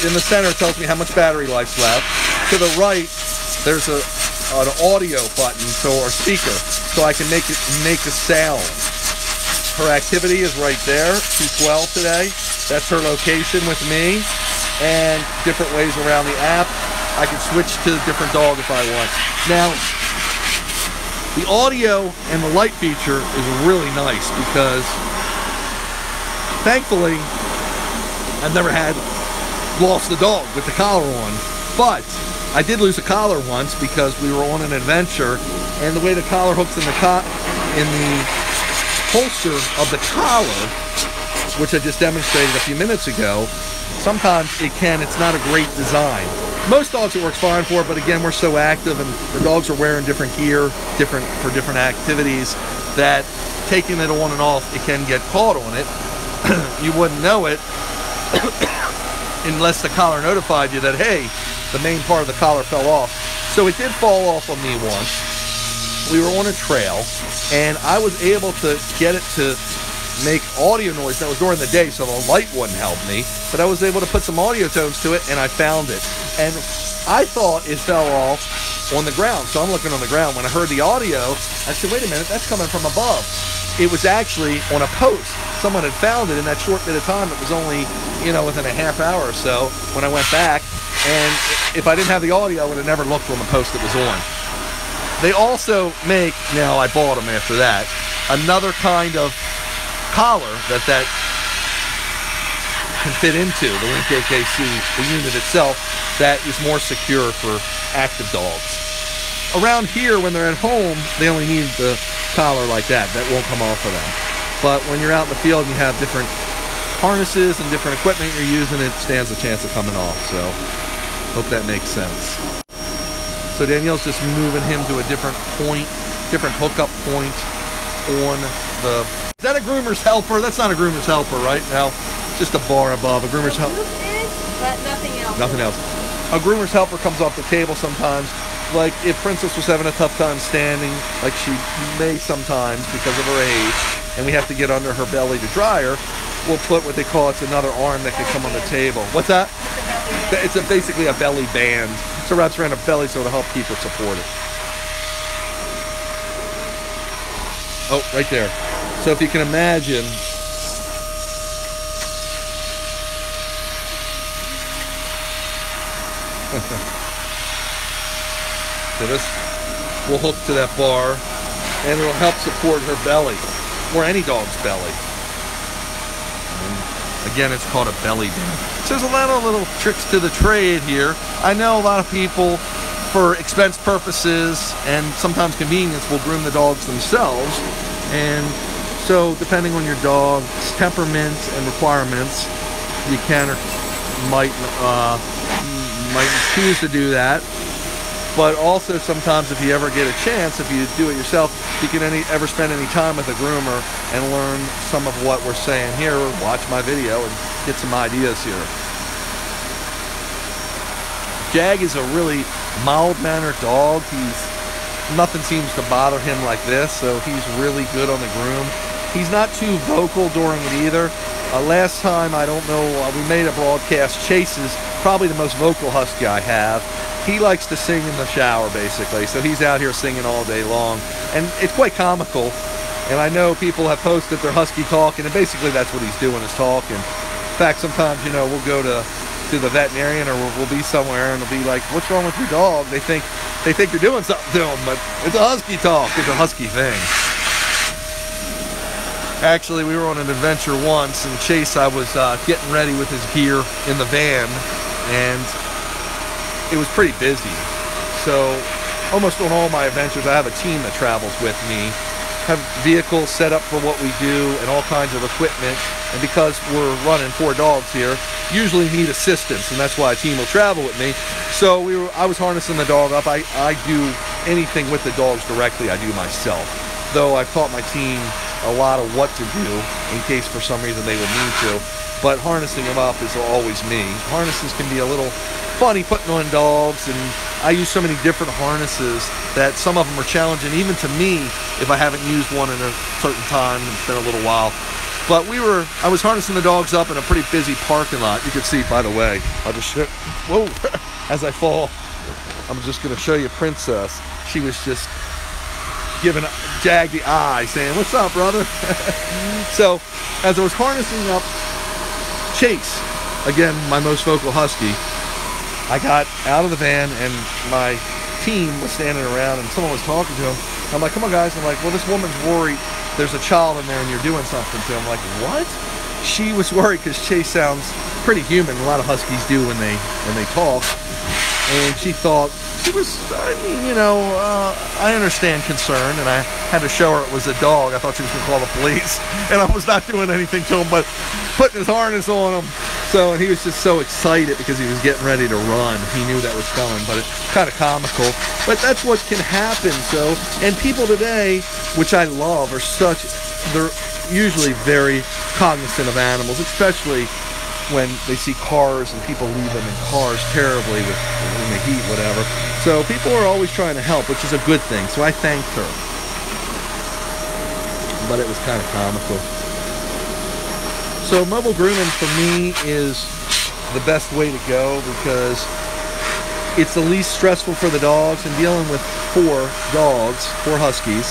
in the center, it tells me how much battery life's left. To the right, there's an audio button, or speaker, so I can make a sound. Her activity is right there, 212 today. That's her location with me, and different ways around the app. I can switch to a different dog if I want. Now, the audio and the light feature is really nice, because thankfully, I've never lost the dog with the collar on, but I did lose a collar once because we were on an adventure, and the way the collar hooks in the holster of the collar, which I just demonstrated a few minutes ago, sometimes it's not a great design. Most dogs it works fine for, but again, we're so active and the dogs are wearing different gear, for different activities, that taking it on and off, it can get caught on it. You wouldn't know it unless the collar notified you that, hey, the main part of the collar fell off. So it did fall off on me once. We were on a trail, and I was able to get it to make audio noise. That was during the day, so the light wouldn't help me, but I was able to put some audio tones to it, and I found it. And I thought it fell off on the ground, so I'm looking on the ground. When I heard the audio, I said, wait a minute, that's coming from above. It was actually on a post. Someone had found it in that short bit of time. It was only, within a half hour or so when I went back. And if I didn't have the audio, I would have never looked on the post it was on. They also make, now I bought them after that, another kind of collar that can fit into the Link AKC, the unit itself, that is more secure for active dogs. Around here, when they're at home, they only need the collar like that. That won't come off of them. But when you're out in the field and you have different harnesses and different equipment you're using, it stands a chance of coming off. So, hope that makes sense. So Danielle's just moving him to a different point, different hookup point on the... Is that a groomer's helper? That's not a groomer's helper, right? Now, just a bar above. A groomer's helper. But nothing else. Nothing else. A groomer's helper comes off the table sometimes. Like if Princess was having a tough time standing, like she may sometimes because of her age, and we have to get under her belly to dry her, we'll put what they call, it's another arm that can come on the table. What's that? It's basically a belly band. So it wraps around her belly so it'll help keep her supported. Oh, right there. So if you can imagine, so this will hook to that bar and it'll help support her belly, or any dog's belly. And again, it's called a belly band. So there's a lot of little tricks to the trade here. I know a lot of people, for expense purposes and sometimes convenience, will groom the dogs themselves. And so depending on your dog's temperament and requirements, you can or might choose to do that. But also sometimes if you ever get a chance, if you do it yourself, you can ever spend any time with a groomer and learn some of what we're saying here, or watch my video and get some ideas here. Jag is a really mild-mannered dog. Nothing seems to bother him like this, so he's really good on the groom. He's not too vocal during it either. Last time, I don't know, we made a broadcast. Chase is probably the most vocal husky I have. He likes to sing in the shower, basically, so he's out here singing all day long. And it's quite comical, and I know people have posted their husky talking, and basically that's what he's doing, is talking. In fact, sometimes, you know, we'll go to the veterinarian, or we'll be somewhere, and they'll be like, what's wrong with your dog? They think you're doing something to him, but it's a husky talk. It's a husky thing. Actually, we were on an adventure once, and Chase, I was getting ready with his gear in the van, and it was pretty busy. So almost on all my adventures, I have a team that travels with me, have vehicles set up for what we do and all kinds of equipment. And because we're running 4 dogs here, usually need assistance, and that's why a team will travel with me. So I was harnessing the dog up. I do anything with the dogs directly, I do myself. Though I've taught my team a lot of what to do in case for some reason they would need to. But harnessing them up is always me. Harnesses can be a little funny putting on dogs, and I use so many different harnesses that some of them are challenging even to me if I haven't used one in a certain time. It's been a little while. But I was harnessing the dogs up in a pretty busy parking lot. You can see, by the way, I'll just show, whoa, as I fall, I'm just going to show you Princess. She was just giving Jag the eye, saying, what's up, brother? So, as I was harnessing up Chase, again, my most vocal husky, I got out of the van and my team was standing around and someone was talking to him. I'm like, come on guys. I'm like, well, this woman's worried there's a child in there and you're doing something to him. I'm like, what? She was worried because Chase sounds pretty human. A lot of huskies do when they talk. And she thought, I mean, you know, I understand concern, and I had to show her it was a dog. I thought she was going to call the police, and I was not doing anything to him but putting his harness on him. So, and he was just so excited because he was getting ready to run. He knew that was coming, but it's kind of comical. But that's what can happen. So, and people today, which I love, they're usually very cognizant of animals, especially when they see cars and people leave them in cars terribly in the heat, whatever. So people are always trying to help, which is a good thing. So I thanked her. But it was kind of comical. So mobile grooming for me is the best way to go because it's the least stressful for the dogs, and dealing with 4 huskies.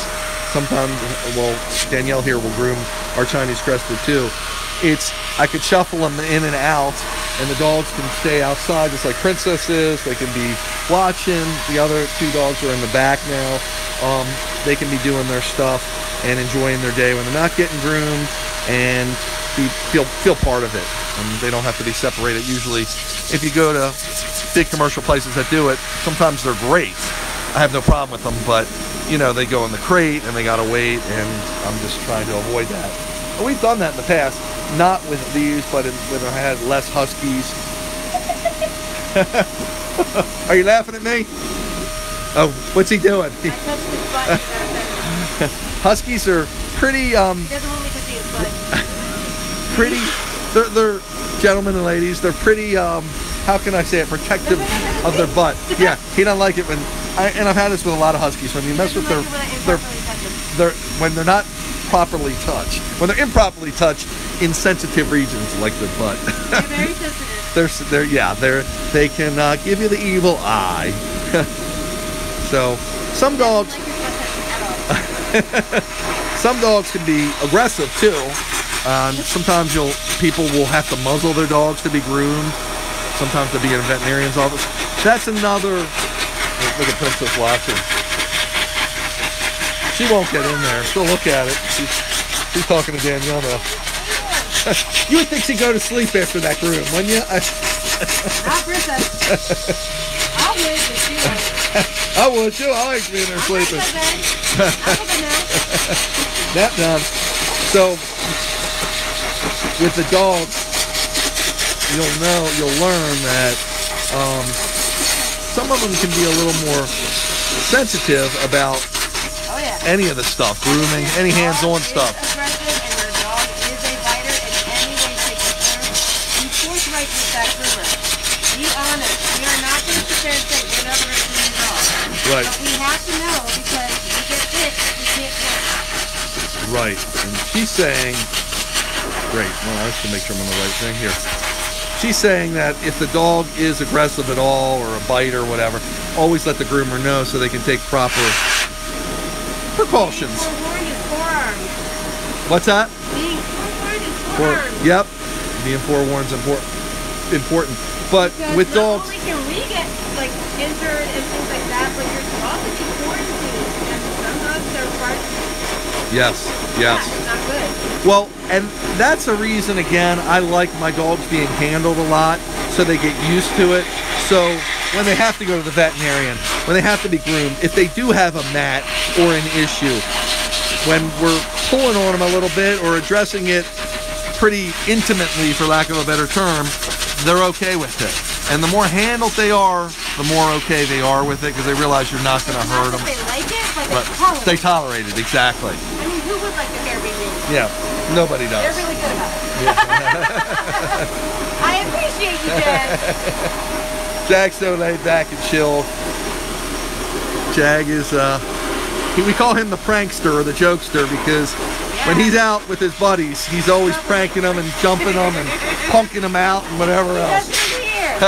Sometimes, well, Danielle here will groom our Chinese crested too. I could shuffle them in and out, and the dogs can stay outside just like Princess is. They can be watching. The other 2 dogs are in the back now. They can be doing their stuff. and enjoying their day when they're not getting groomed, and feel part of it. And they don't have to be separated. Usually, if you go to big commercial places that do it, sometimes they're great. I have no problem with them, but you know, they go in the crate and they gotta wait, and I'm just trying to avoid that. And we've done that in the past, not with these, but when I had less Huskies. Are you laughing at me? Oh, what's he doing? I touched his butt. Huskies are pretty He doesn't want me touching his butt. pretty, they're gentlemen and ladies, they're pretty how can I say it, protective of their butt. Yeah, he doesn't like it when and I've had this with a lot of Huskies, when you mess with when they're not properly touched, when they're improperly touched in sensitive regions like their butt. They're very sensitive. They can give you the evil eye. So some dogs some dogs can be aggressive too. Sometimes people will have to muzzle their dogs to be groomed. Sometimes they'll be in a veterinarian's office. That's another. Look at Princess watching. She won't get in there. She'll look at it. She's talking to Danielle now. You would think she'd go to sleep after that groom, wouldn't you? Not Princess. I would, but she would. I would too. I like being there sleeping. Nap time. So with the dogs, you'll learn that some of them can be a little more sensitive about any of the stuff, grooming, any hands-on stuff. Aggressive, and your dog is a biter in any way, shape, or form. You forthright with that groomer. Be honest. We are not going to sit there and say we're never going to groom your dog. Right. But we have to know, because if we get bit, we can't quit. Right. And she's saying, great. Well, I have to make sure I'm on the right thing here. She's saying that if the dog is aggressive at all, or a bite or whatever, always let the groomer know so they can take proper precautions. Forewarned is forearmed. What's that? Being forewarned is forearmed. Yep. Being forewarned is important. But because with not dogs, only can we get like injured and things like that, but your dog can be quarantined, and some dogs are quite. yes. Yeah, it's not good. Well, and that's a reason, again, I like my dogs being handled a lot so they get used to it. So when they have to go to the veterinarian, when they have to be groomed, if they do have a mat or an issue, when we're pulling on them a little bit or addressing it pretty intimately, for lack of a better term, they're okay with it. And the more handled they are, the more okay they are with it, because they realize you're not going to hurt them. They like it, But they tolerate it, exactly. I mean, who would like their hair being removed? Yeah, nobody does. They're really good about it. I appreciate you, Jag. Jag's so laid back and chilled. Jag is, we call him the prankster or the jokester, because when he's out with his buddies, he's always pranking them and jumping them and punking them out and whatever else. That's in here.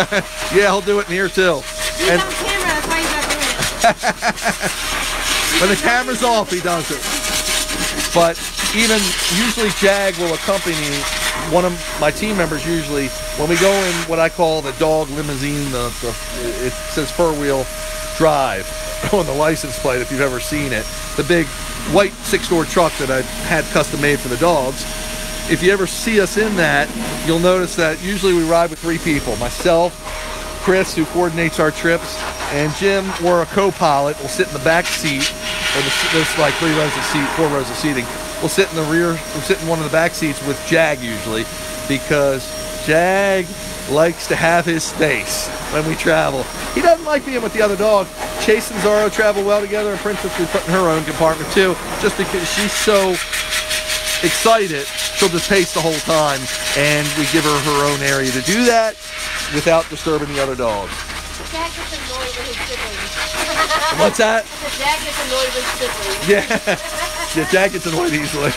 Yeah, he'll do it in here too. He's on camera, that's why he's not doing it. When the camera's off, he does it. But even usually Jag will accompany one of my team members. Usually when we go in what I call the dog limousine, it says four-wheel drive on the license plate, if you've ever seen it, the big white six-door truck that I had custom made for the dogs. If you ever see us in that, you'll notice that usually we ride with three people: myself, Chris, who coordinates our trips, and Jim, or a co-pilot, will sit in the back seat. Or there's like 4 rows of seating. We'll sit in the rear. We'll sit in one of the back seats with Jag usually, because Jag likes to have his space when we travel. He doesn't like being with the other dog. Chase and Zorro travel well together, and Princess we put in her own compartment too, just because she's so excited. She'll just pace the whole time, and we give her her own area to do that without disturbing the other dogs. Jag gets annoyed with his siblings. What's that? Jag gets annoyed with his siblings. Yeah, Jag gets annoyed easily.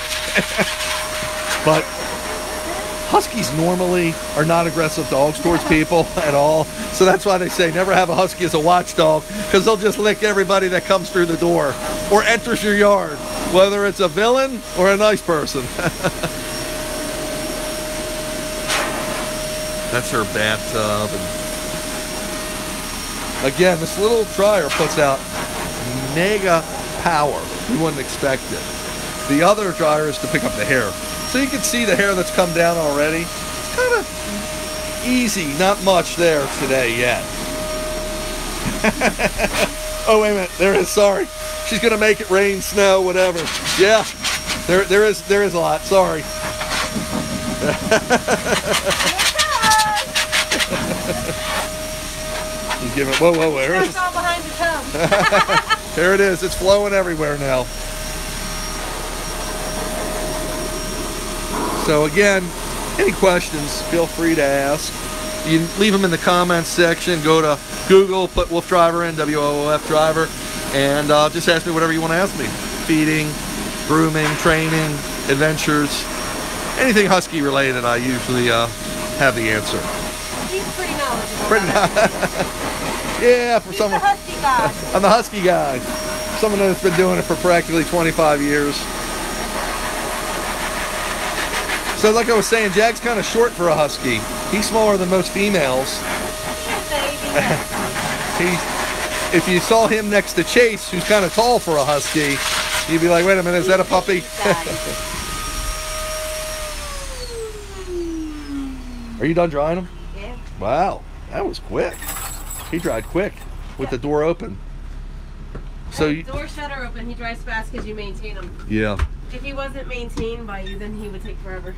But Huskies normally are not aggressive dogs towards people at all. So that's why they say never have a Husky as a watchdog, because they'll just lick everybody that comes through the door or enters your yard, whether it's a villain or a nice person. That's her bathtub. And again, this little dryer puts out mega power. You wouldn't expect it. The other dryer is to pick up the hair. So you can see the hair that's come down already. It's kind of easy, not much there today yet. Oh, wait a minute, there is, sorry. She's gonna make it rain, snow, whatever. Yeah, there is a lot, sorry. He's giving, whoa, where is it? All behind the tub. There it is, it's flowing everywhere now. So again, any questions, feel free to ask. You can leave them in the comments section. Go to Google, put WooFDriver in, WOOFDriver, and just ask me whatever you want to ask me. Feeding, grooming, training, adventures, anything Husky related, I usually have the answer. He's pretty knowledgeable. Yeah, for someone. He's the Husky guy. I'm the Husky guy. Someone that's been doing it for practically 25 years. So like I was saying, Jack's kind of short for a Husky. He's smaller than most females. If you saw him next to Chase, who's kind of tall for a Husky, you'd be like, wait a minute, is that a puppy? Are you done drying him? Yeah. Wow, that was quick. He dried quick with the door open. So door shutter open, he dries fast because you maintain him. Yeah. If he wasn't maintained by you, then he would take forever.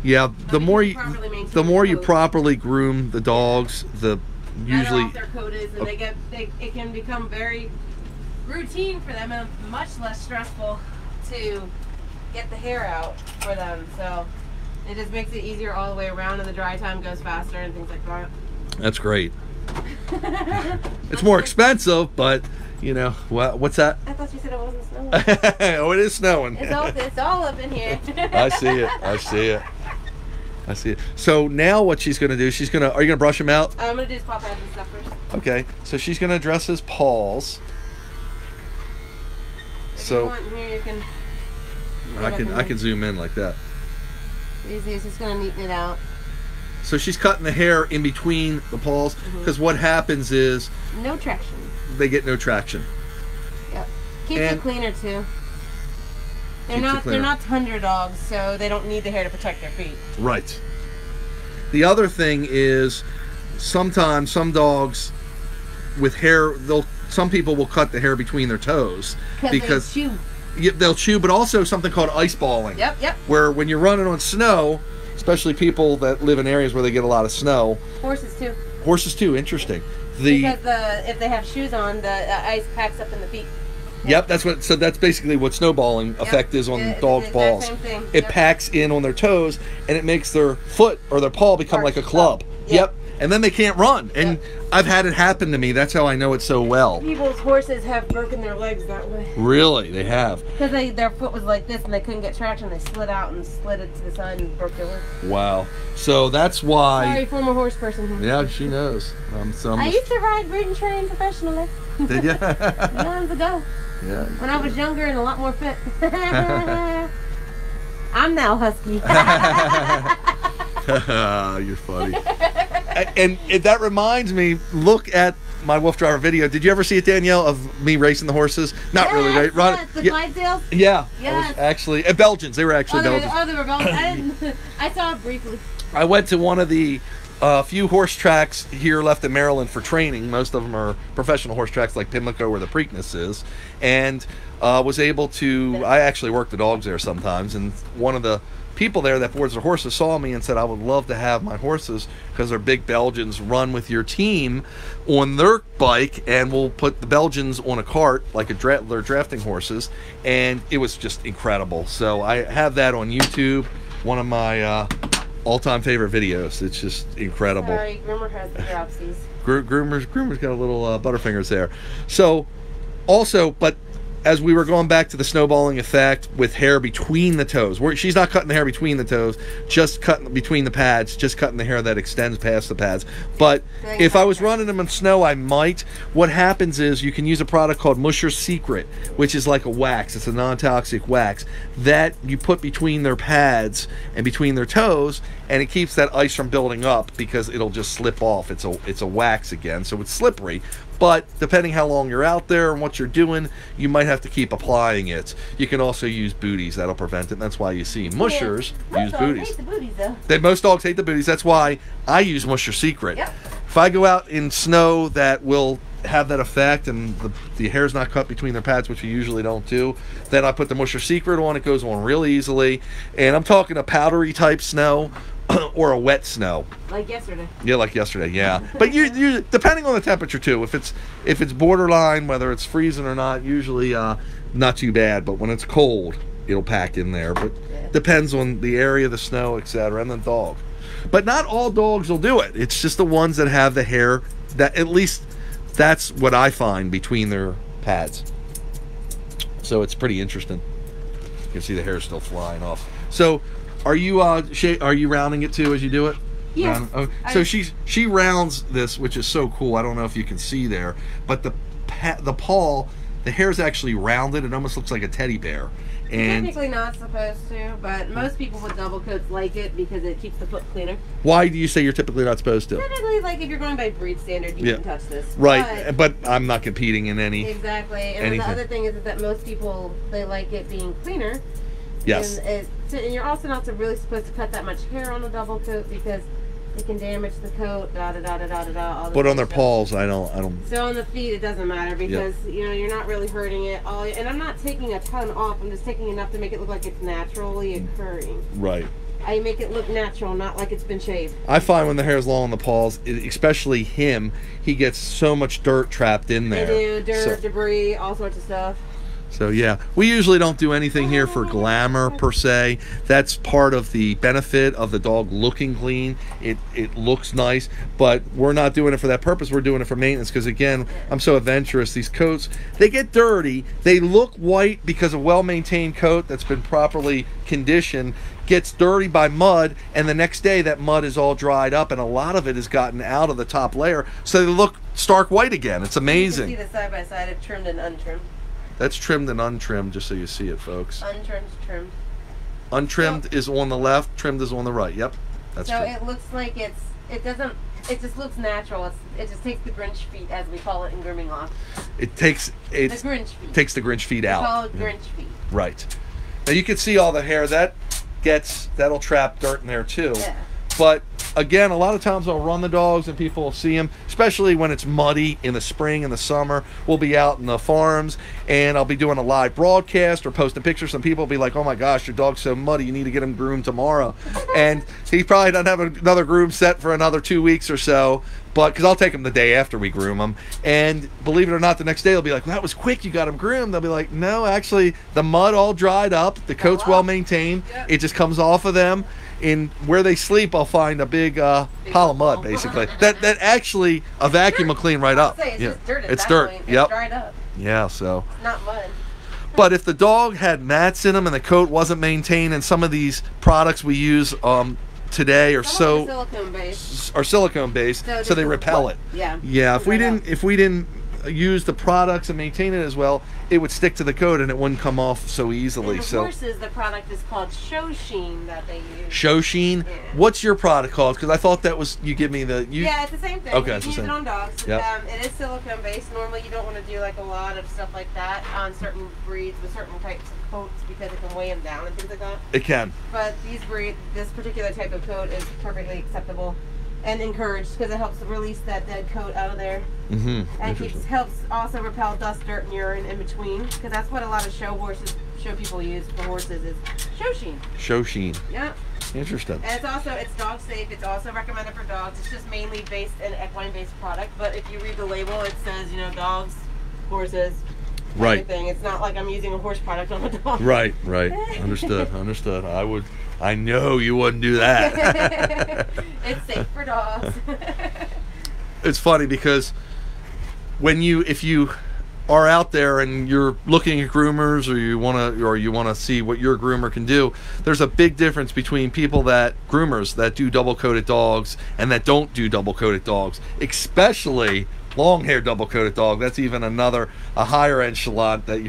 Yeah, the more you coat, properly groom the dogs, the usually off their coat is, and it can become very routine for them and much less stressful to get the hair out for them. So it just makes it easier all the way around, and the dry time goes faster and things like that. That's great. It's more expensive, but you know what's that? I thought you said it wasn't snowing. Oh, it is snowing. It's all up in here. I see it. I see it. I see it. So now what she's going to do, are you going to brush him out? I'm going to do his paw pads and stuff first. Okay. So she's going to dress his paws. If you want here, you can... I can zoom in like that. Easy. It's just going to neaten it out. So she's cutting the hair in between the paws because what happens is... No traction. They get no traction. Yep. Keeps it cleaner too. They're not tundra dogs, so they don't need the hair to protect their feet. Right. The other thing is sometimes some dogs with hair, some people will cut the hair between their toes because they chew. Yeah, they'll chew, but also something called ice balling. Yep. Where when you're running on snow, especially people that live in areas where they get a lot of snow. Horses too. Horses too. Interesting. Because if they have shoes on, the ice packs up in the feet. Yep, so that's basically what snowballing effect is on dogs' paws. Same thing. It packs in on their toes and it makes their foot or their paw become like a club. Yep. And then they can't run. And I've had it happen to me. That's how I know it so well. People's horses have broken their legs that way. Really? They have? Because their foot was like this and they couldn't get traction. They slid out and slid it to the side and broke their leg. Wow. So that's why... Sorry, former horse person. Yeah, she knows. I used to ride, breed, and train professionally. Did you? Years ago. Yeah. When I was younger and a lot more fit. I'm now Husky. You're funny. And that reminds me, look at my WooFDriver video. Did you ever see it, Danielle, of me racing the horses? Not really, right? Yes, the Clydesdales? Yeah. Yes. Actually, Belgians. They were actually Belgians. They were Belgians. I saw it briefly. I went to one of the few horse tracks here left in Maryland for training. Most of them are professional horse tracks like Pimlico where the Preakness is. And was able to, I actually work the dogs there sometimes, and one of the people there that boards their horses saw me and said, I would love to have my horses, because they're big Belgians, run with your team on their bike, and we'll put the Belgians on a cart like they're drafting horses. And it was just incredible. So I have that on YouTube, one of my all-time favorite videos. It's just incredible. Sorry, Groomer has the dropsies. Groomer's got a little butterfingers there. So also, but as we were going back to the snowballing effect with hair between the toes, where she's not cutting the hair between the toes, just cutting between the pads, just cutting the hair that extends past the pads. But if I was running them in snow, I might. What happens is you can use a product called Musher's Secret, which is like a wax. It's a non-toxic wax that you put between their pads and between their toes, and it keeps that ice from building up because it'll just slip off. It's a wax again, so it's slippery. But depending how long you're out there and what you're doing, you might might have to keep applying it. You can also use booties. That'll prevent it. And that's why you see mushers use booties. Hate the booties, though. Most dogs hate the booties. That's why I use Musher Secret. Yep. If I go out in snow that will have that effect and the hair's not cut between their pads, which we usually don't do, then I put the Musher Secret on. It goes on real easily. And I'm talking a powdery type snow or a wet snow. Like yesterday. Yeah, like yesterday, yeah. But you depending on the temperature too. If it's borderline, whether it's freezing or not, usually not too bad. But when it's cold, it'll pack in there. But depends on the area, the snow, etc., and the dog. But not all dogs will do it. It's just the ones that have the hair that, at least that's what I find between their pads. So it's pretty interesting. You can see the hair still flying off. So are you rounding it too as you do it? Yes. So she rounds this, which is so cool. I don't know if you can see there, but the paw, the hair is actually rounded. It almost looks like a teddy bear. And technically not supposed to, but most people with double coats like it because it keeps the foot cleaner. Why do you say you're typically not supposed to? Typically, like if you're going by breed standard, you can touch this. Right, but I'm not competing in any. Exactly, and the other thing is that most people, they like it being cleaner. Yes. And you're also not really supposed to cut that much hair on the double coat because it can damage the coat. But on their paws, I don't. So on the feet, it doesn't matter because you're not really hurting it. And I'm not taking a ton off. I'm just taking enough to make it look like it's naturally occurring. Right. I make it look natural, not like it's been shaved. I find when the hair is long on the paws, especially him, he gets so much dirt trapped in there. They do, dirt, debris, all sorts of stuff. So yeah, we usually don't do anything here for glamour per se. That's part of the benefit of the dog looking clean. It looks nice, but we're not doing it for that purpose. We're doing it for maintenance because, again, I'm so adventurous. These coats, they get dirty. They look white because a well-maintained coat that's been properly conditioned gets dirty by mud, and the next day that mud is all dried up and a lot of it has gotten out of the top layer, so they look stark white again. It's amazing. You can see the side-by-side of trimmed and untrimmed. That's trimmed and untrimmed, just so you see it, folks. Untrimmed, trimmed. Untrimmed is on the left, trimmed is on the right. Yep, that's true. So it looks like it just looks natural. It just takes the Grinch feet, as we call it in grooming law. The Grinch feet. Takes the Grinch feet out. We call it Grinch feet. Right. Now you can see all the hair that'll trap dirt in there too. Yeah. But again, a lot of times I'll run the dogs and people will see them, especially when it's muddy in the spring and the summer. We'll be out in the farms and I'll be doing a live broadcast or posting pictures. Some people will be like, oh my gosh, your dog's so muddy, you need to get him groomed tomorrow. And he probably doesn't have another groom set for another 2 weeks or so, but because I'll take him the day after we groom him. And believe it or not, the next day they'll be like, well, that was quick, you got him groomed. They'll be like, no, actually the mud all dried up, the coat's well maintained, it just comes off of them. In where they sleep, I'll find a big pile of mud, basically. that actually a vacuum will clean right up. It's just dirt at it's that dirt. point. Yep. It's dried up. Yeah, so. It's not mud. But if the dog had mats in them and the coat wasn't maintained, and some of these products we use today are silicone based, so they repel it. Yeah. Yeah. If we didn't use the products and maintain it as well, it would stick to the coat and it wouldn't come off so easily. And the horses, the product is called Show Sheen that they use. Show Sheen? Yeah. What's your product called? Because I thought that was, you give me the... Yeah, it's the same thing. Okay, you it's can the use same. it on dogs. Yep. It is silicone based. Normally you don't want to do like a lot of stuff like that on certain breeds with certain types of coats because it can weigh them down and things like that. It can. But this particular type of coat is perfectly acceptable and encouraged because it helps release that dead coat out of there. Mm-hmm. And helps also repel dust, dirt, and urine in between because that's what a lot of show people use for horses is Show Sheen. Show Sheen. Yeah. Interesting. And it's dog safe. It's also recommended for dogs. It's just mainly based an equine based product. But if you read the label, it says dogs, horses. Right. Everything. It's not like I'm using a horse product on a dog. Right. Understood. I know you wouldn't do that. It's safe for dogs. It's funny because if you are out there and you're looking at groomers or you want to see what your groomer can do, there's a big difference between groomers that do double coated dogs and that don't do double coated dogs, especially long-haired double-coated dog, that's even a higher echelon that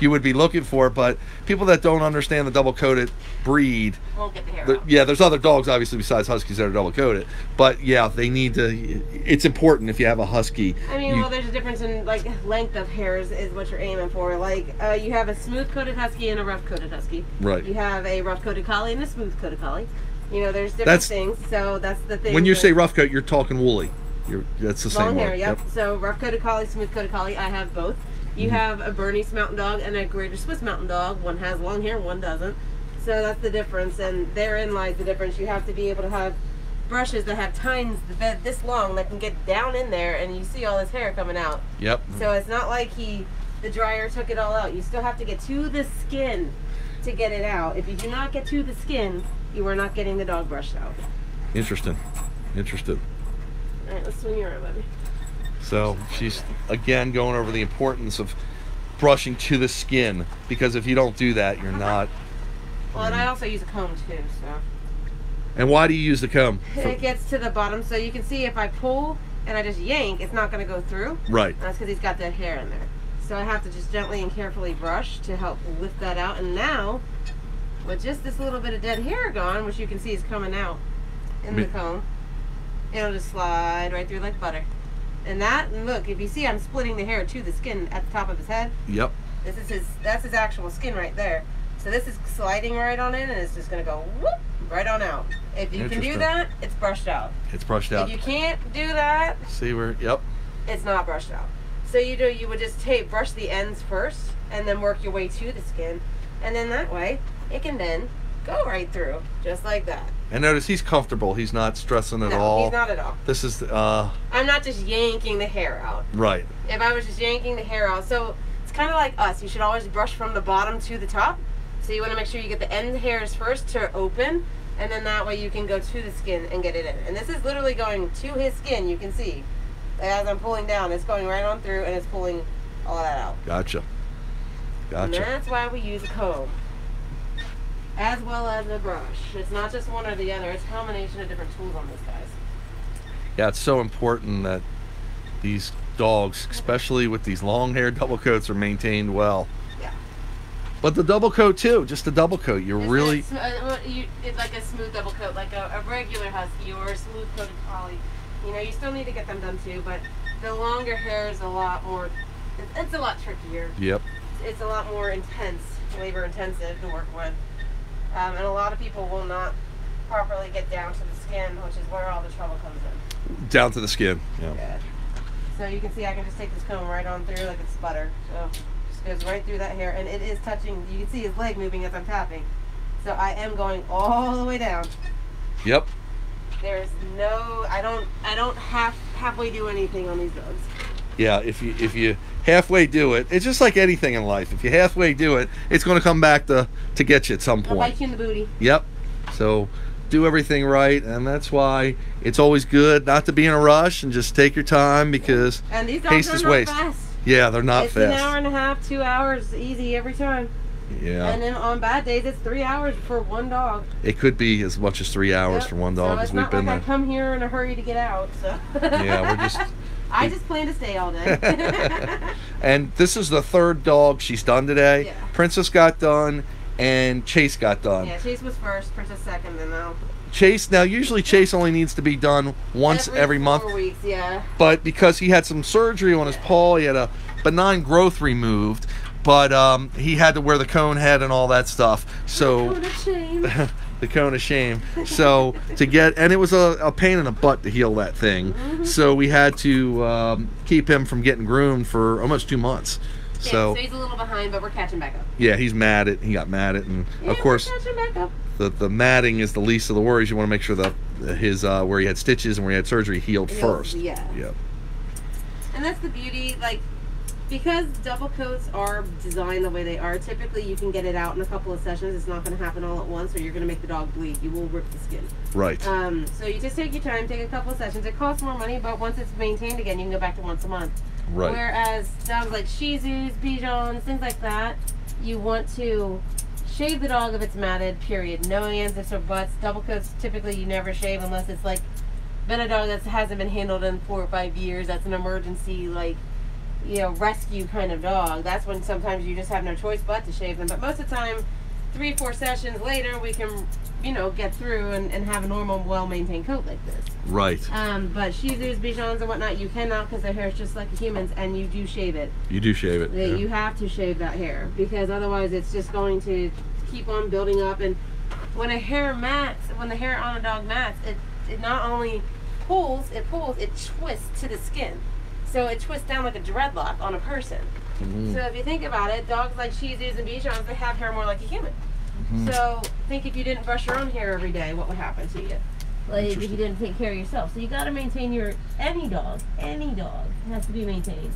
you would be looking for. But people that don't understand the double-coated breed won't get the hair out. Yeah, there's other dogs obviously besides Huskies that are double-coated, but yeah, they need to. It's important if you have a Husky. I mean, well, there's a difference in like length of hairs is what you're aiming for. Like you have a smooth-coated Husky and a rough-coated Husky. Right. You have a rough-coated Collie and a smooth-coated Collie. You know, there's different things. So that's the thing. When you say rough coat, you're talking woolly. That's the same long hair, one. yep. So rough-coated Collie, smooth-coated Collie. I have both. You have a Bernese Mountain Dog and a Greater Swiss Mountain Dog. One has long hair, one doesn't. So that's the difference, and therein lies the difference. You have to be able to have brushes that have tines this long that can get down in there, and you see all his hair coming out. Yep. So it's not like the dryer took it all out. You still have to get to the skin to get it out. If you do not get to the skin, you are not getting the dog brushed out. Interesting. All right, let's swing you around, baby. So she's again going over the importance of brushing to the skin, because if you don't do that, you're not. Well, and I also use a comb too, so. And why do you use the comb? It gets to the bottom, so you can see if I pull and I just yank, it's not going to go through. Right. And that's because he's got that hair in there. So I have to just gently and carefully brush to help lift that out. And now, with just this little bit of dead hair gone, which you can see is coming out in the comb, it'll just slide right through like butter. And look, if you see, I'm splitting the hair to the skin at the top of his head. Yep. That's his actual skin right there. So this is sliding right on in, and it's just going to go whoop right on out. If you can do that, it's brushed out. It's brushed out. If you can't do that, see where? Yep. It's not brushed out. So you would just brush the ends first, and then work your way to the skin, and then that way it can then go right through, just like that. And notice he's comfortable. He's not stressing at No, all. he's not at all. This is. I'm not just yanking the hair out. Right. If I was just yanking the hair out, so it's kind of like us. You should always brush from the bottom to the top. So you want to make sure you get the end hairs first to open, and then that way you can go to the skin and get it in. And this is literally going to his skin. You can see as I'm pulling down, it's going right on through, and it's pulling all that out. Gotcha. And that's why we use a comb as well as a brush. It's not just one or the other. It's a combination of different tools on these guys. Yeah, it's so important that these dogs, especially with these long-haired double coats, are maintained well. Yeah. But the double coat too, just the double coat, it's like a smooth double coat, like a regular Husky or a smooth coated Collie. You know, you still need to get them done too, but the longer hair is a lot more, it's a lot trickier. Yep. It's a lot more intense, labor intensive to work with. And a lot of people will not properly get down to the skin, which is where all the trouble comes in. Down to the skin, yeah. Yeah. So you can see I can just take this comb right on through like it's butter. So just goes right through that hair, and it is touching. You can see his leg moving as I'm tapping. So I am going all the way down. Yep. There's no, I don't halfway do anything on these dogs. Yeah, if you halfway do it, it's just like anything in life. If you halfway do it, it's going to come back to get you at some point. I'll bite you in the booty. Yep. So do everything right, and that's why it's always good not to be in a rush and just take your time, because and these dogs are not fast. Yeah, they're not fast. It's an hour and a half, 2 hours, easy every time. Yeah. And then on bad days, it's 3 hours for one dog. It could be as much as 3 hours for one dog. So it's not like I come here in a hurry to get out. So. Yeah, we're just. I just plan to stay all day. And this is the third dog she's done today. Yeah. Princess got done, and Chase got done. Yeah, Chase was first, Princess second, and now. Chase, now usually Chase only needs to be done once every month. 4 weeks, yeah. But because he had some surgery on his paw, he had a benign growth removed, but he had to wear the cone head and all that stuff. So the cone of shame. The cone of shame. So and it was a pain in the butt to heal that thing. Mm-hmm. So we had to keep him from getting groomed for almost 2 months. Yeah, so he's a little behind, but we're catching back up. Yeah, he got mad at, and of course we're catching back up. The matting is the least of the worries. You want to make sure that his where he had stitches and where he had surgery healed first. Yeah. Yep. And that's the beauty, like, because double coats are designed the way they are, typically you can get it out in a couple of sessions. It's not going to happen all at once, or you're going to make the dog bleed. You will rip the skin. Right. So you just take your time, take a couple of sessions. It costs more money, but once it's maintained again, you can go back to once a month. Right. Whereas dogs like Shih Tzus, Bichons, things like that, you want to shave the dog if it's matted, period. No ands, ifs, or buts. Double coats, typically you never shave unless it's like been a dog that hasn't been handled in 4 or 5 years, that's an emergency, like, you know, rescue kind of dog, that's when sometimes you just have no choice but to shave them. But most of the time, 3 or 4 sessions later, we can, you know, get through and have a normal, well-maintained coat like this. Right. But Shih Tzus, Bichons, and whatnot, you cannot, because their hair is just like a human's, and you do shave it. You do shave it. Yeah. You have to shave that hair, because otherwise it's just going to keep on building up. And when a hair mats, when the hair on a dog mats, it not only pulls, it twists to the skin. So it twists down like a dreadlock on a person. So if you think about it, dogs like Shih Tzus and Bichons, they have hair more like a human. So think if you didn't brush your own hair every day, what would happen to you? Like if you didn't take care of yourself. So you got to maintain any dog has to be maintained.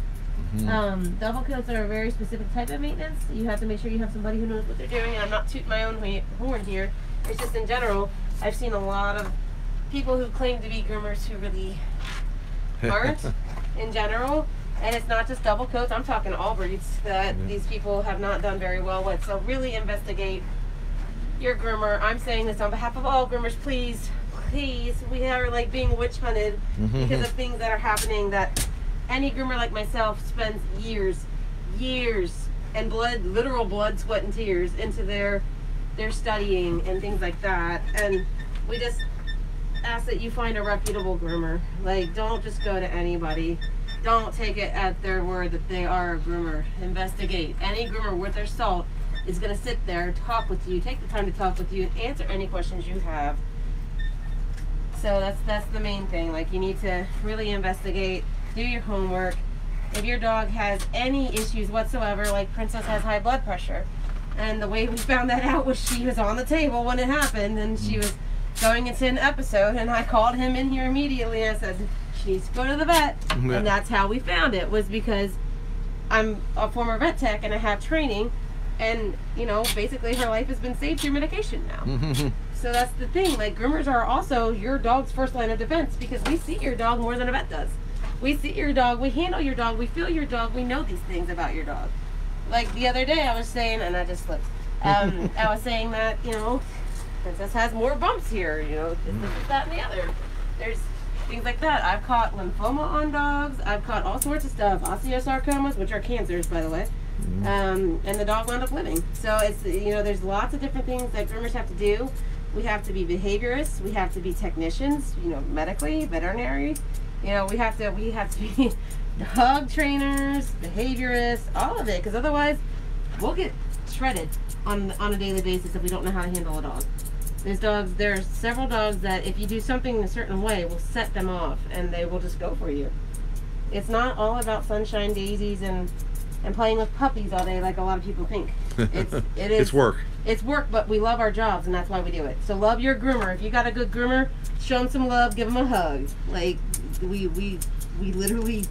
Double coats are a very specific type of maintenance. You have to make sure you have somebody who knows what they're doing. And I'm not tooting my own horn here. It's just in general, I've seen a lot of people who claim to be groomers who really aren't in general. And it's not just double coats. I'm talking all breeds that these people have not done very well with. So really investigate your groomer. I'm saying this on behalf of all groomers. Please, please. We are like being witch hunted because of things that are happening that any groomer like myself spends years, and blood, literal blood, sweat, and tears into their studying and things like that. And we just ask that you find a reputable groomer. Like, don't just go to anybody. Don't take it at their word that they are a groomer. Investigate. Any groomer worth their salt is going to sit there, talk with you, take the time to talk with you, and answer any questions you have. So that's the main thing. Like, you need to really investigate, do your homework. If your dog has any issues whatsoever, like Princess has high blood pressure, and the way we found that out was she was on the table when it happened, and she was going into an episode, and I called him in here immediately, and I said, she needs to go to the vet. And that's how we found it, was because I'm a former vet tech and I have training, and you know, basically her life has been saved through medication now. So that's the thing, like, groomers are also your dog's first line of defense, because we see your dog more than a vet does. We see your dog, we handle your dog, we feel your dog, we know these things about your dog. Like the other day I was saying, and I just slipped, I was saying that, you know, Princess has more bumps here, you know, this, that, and the other. There's things like that. I've caught lymphoma on dogs. I've caught all sorts of stuff. Osteosarcomas, which are cancers, by the way. And the dog wound up living. So it's, you know, there's lots of different things that groomers have to do. We have to be behaviorists. We have to be technicians, you know, medically, veterinary. You know, we have to be dog trainers, behaviorists, all of it, because otherwise we'll get shredded on a daily basis if we don't know how to handle a dog. There are several dogs that if you do something in a certain way will set them off, and they will just go for you. It's not all about sunshine daisies and playing with puppies all day like a lot of people think. It's work. It's work, but we love our jobs, and that's why we do it. So love your groomer. If you got a good groomer, show him some love, give him a hug. Like, we literally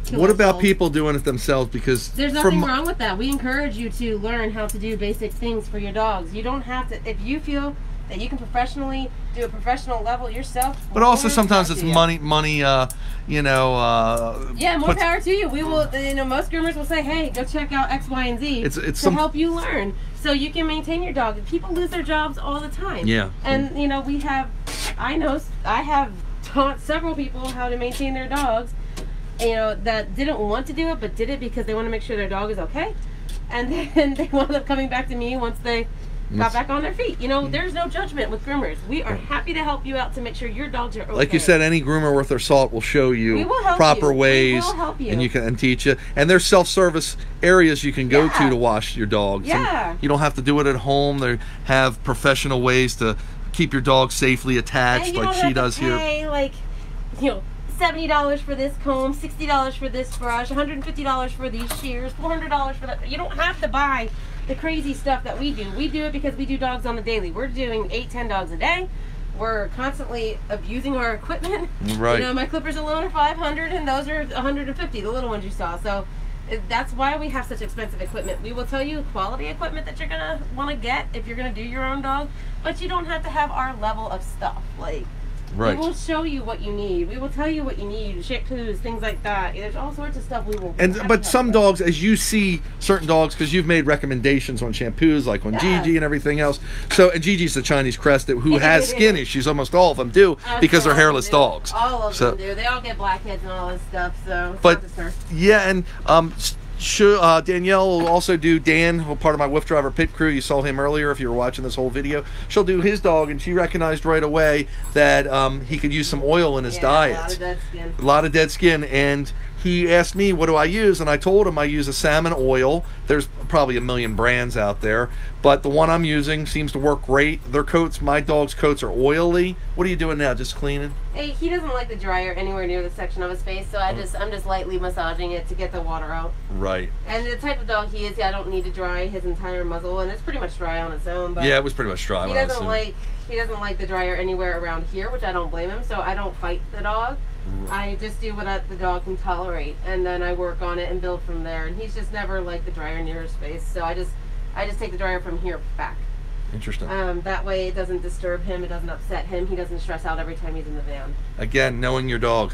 kill What ourselves. about people doing it themselves? Because there's nothing wrong with that. We encourage you to learn how to do basic things for your dogs. You don't have to, if you feel that you can professionally do a professional level yourself. But also sometimes it's money, you know. Yeah, more power to you. We will, you know, most groomers will say, hey, go check out X, Y, and Z to help you learn so you can maintain your dog. People lose their jobs all the time. Yeah. And, you know, I have taught several people how to maintain their dogs, you know, that didn't want to do it, but did it because they want to make sure their dog is okay. And then they wound up coming back to me once they got back on their feet. You know, there's no judgment with groomers. We are happy to help you out to make sure your dogs are okay. Like you said, any groomer worth their salt will show you proper ways, we will help you. and you can teach you. And there's self-service areas you can go to wash your dog. Yeah. You don't have to do it at home. They have professional ways to keep your dog safely attached, like she does here. Like, you know, $70 for this comb, $60 for this brush, $150 for these shears, $400 for that. You don't have to buy the crazy stuff that we do. We do it because we do dogs on the daily. We're doing 8-10 dogs a day. We're constantly abusing our equipment. Right. You know, my clippers alone are $500, and those are $150, the little ones you saw. So that's why we have such expensive equipment. We will tell you quality equipment that you're gonna want to get if you're gonna do your own dog, but you don't have to have our level of stuff. Like, Right. We will show you what you need. We will tell you what you need. Shampoos, things like that. There's all sorts of stuff we will. But some dogs, as you see certain dogs, because you've made recommendations on shampoos, like on Gigi and everything else. So, and Gigi's the Chinese Crested, who has skin issues. Almost all of them do, because they're hairless dogs. All of them do. They all get blackheads and all this stuff. So, but yeah, and Danielle will also do Dan, part of my WooFDriver pit crew. You saw him earlier if you were watching this whole video. She'll do his dog, and she recognized right away that he could use some oil in his diet. A lot of dead skin. A lot of dead skin, and he asked me, what do I use? And I told him I use a salmon oil. There's probably a million brands out there, but the one I'm using seems to work great. Their coats, my dog's coats are oily. What are you doing now? Just cleaning? Hey, he doesn't like the dryer anywhere near the section of his face, so I'm just lightly massaging it to get the water out. Right. And the type of dog he is, I don't need to dry his entire muzzle, and it's pretty much dry on its own. But yeah, it was pretty much dry. He doesn't like the dryer anywhere around here, which I don't blame him. So I don't fight the dog. I just do what the dog can tolerate, and then I work on it and build from there. And he's just never liked the dryer near his face, so I just take the dryer from here back. Interesting. That way it doesn't disturb him, it doesn't upset him, he doesn't stress out every time he's in the van. Again, knowing your dog.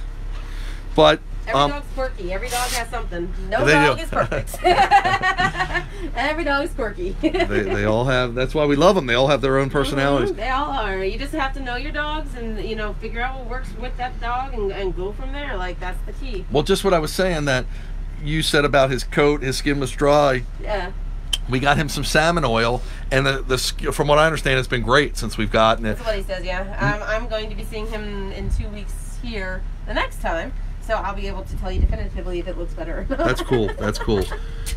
But every dog's quirky. Every dog has something. No they dog do. is perfect. Every dog is quirky. they all have. That's why we love them. They all have their own personalities. They all are. You just have to know your dogs and figure out what works with that dog and go from there. Like, that's the key. Well, just what I was saying that you said about his coat, his skin was dry. Yeah. We got him some salmon oil, and from what I understand, it's been great since we've gotten it. That's what he says. Yeah. I'm going to be seeing him in 2 weeks here the next time. So I'll be able to tell you definitively if it looks better. That's cool. That's cool.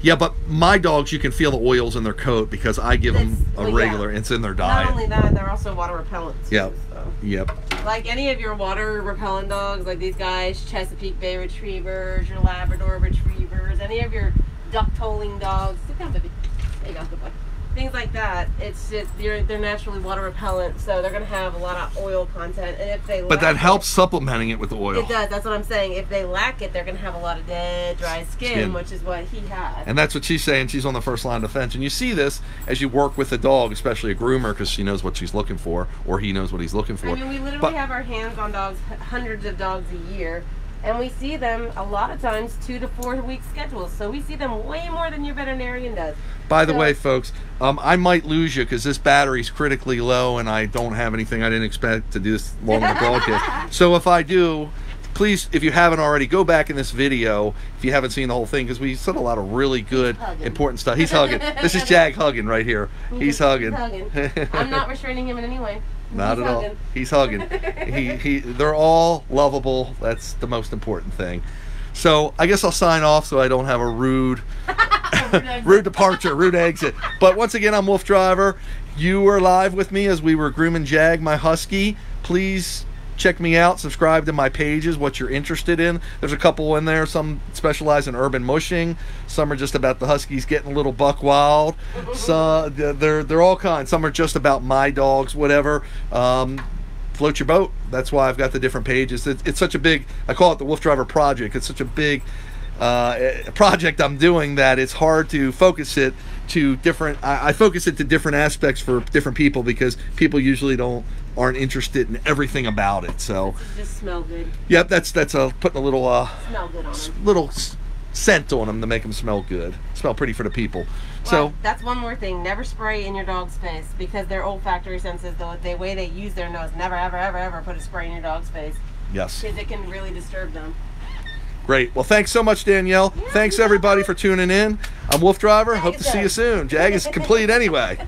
Yeah, but my dogs, you can feel the oils in their coat because I give them a regular. It's in their diet. Not only that, they're also water repellent. Yep. So. Yep. Like any of your water repellent dogs, like these guys, Chesapeake Bay Retrievers, your Labrador Retrievers, any of your duck-tolling dogs. Sit down, baby. There you go. Good boy. Things like that, they're naturally water repellent, so they're going to have a lot of oil content. And if they but that helps supplementing it with the oil. It does. That's what I'm saying. If they lack it, they're going to have a lot of dead, dry skin, which is what he has. And that's what she's saying. She's on the first line of defense. And you see this as you work with a dog, especially a groomer, because she knows what she's looking for, or he knows what he's looking for. I mean, we literally have our hands on dogs, hundreds of dogs a year. And we see them a lot of times 2 to 4 week schedules. So we see them way more than your veterinarian does. By the way, folks, I might lose you because this battery's critically low and I don't have anything. I didn't expect to do this long in the broadcast. So if I do, please, if you haven't already, go back in this video if you haven't seen the whole thing, because we said a lot of really good, important stuff. He's hugging. This is Jag hugging right here. He's hugging. I'm not restraining him in any way. Not at all. He's hugging. They're all lovable. That's the most important thing. So I guess I'll sign off so I don't have a rude departure, rude exit. But once again, I'm WooFDriver. You were live with me as we were grooming Jag, my husky. Please check me out. Subscribe to my pages, what you're interested in. There's a couple in there. Some specialize in urban mushing. Some are just about the huskies getting a little buck wild. So they're all kinds. Some are just about my dogs, whatever. Float your boat. That's why I've got the different pages. It's such a big, I call it the WooFDriver project. It's such a big project I'm doing that it's hard to focus it to different, I focus it to different aspects for different people because people usually aren't interested in everything about it. So just smell good. Yep, that's putting a little smell good on them. Little scent on them to make them smell good, smell pretty for the people. Well, so that's one more thing. Never spray in your dog's face because their olfactory senses, the way they use their nose. Never, ever, ever, ever put a spray in your dog's face. Yes. Because it can really disturb them. Great. Well, thanks so much, Danielle. Thanks everybody for tuning in. I'm WooFDriver. Hope to see you soon. Jag is complete anyway.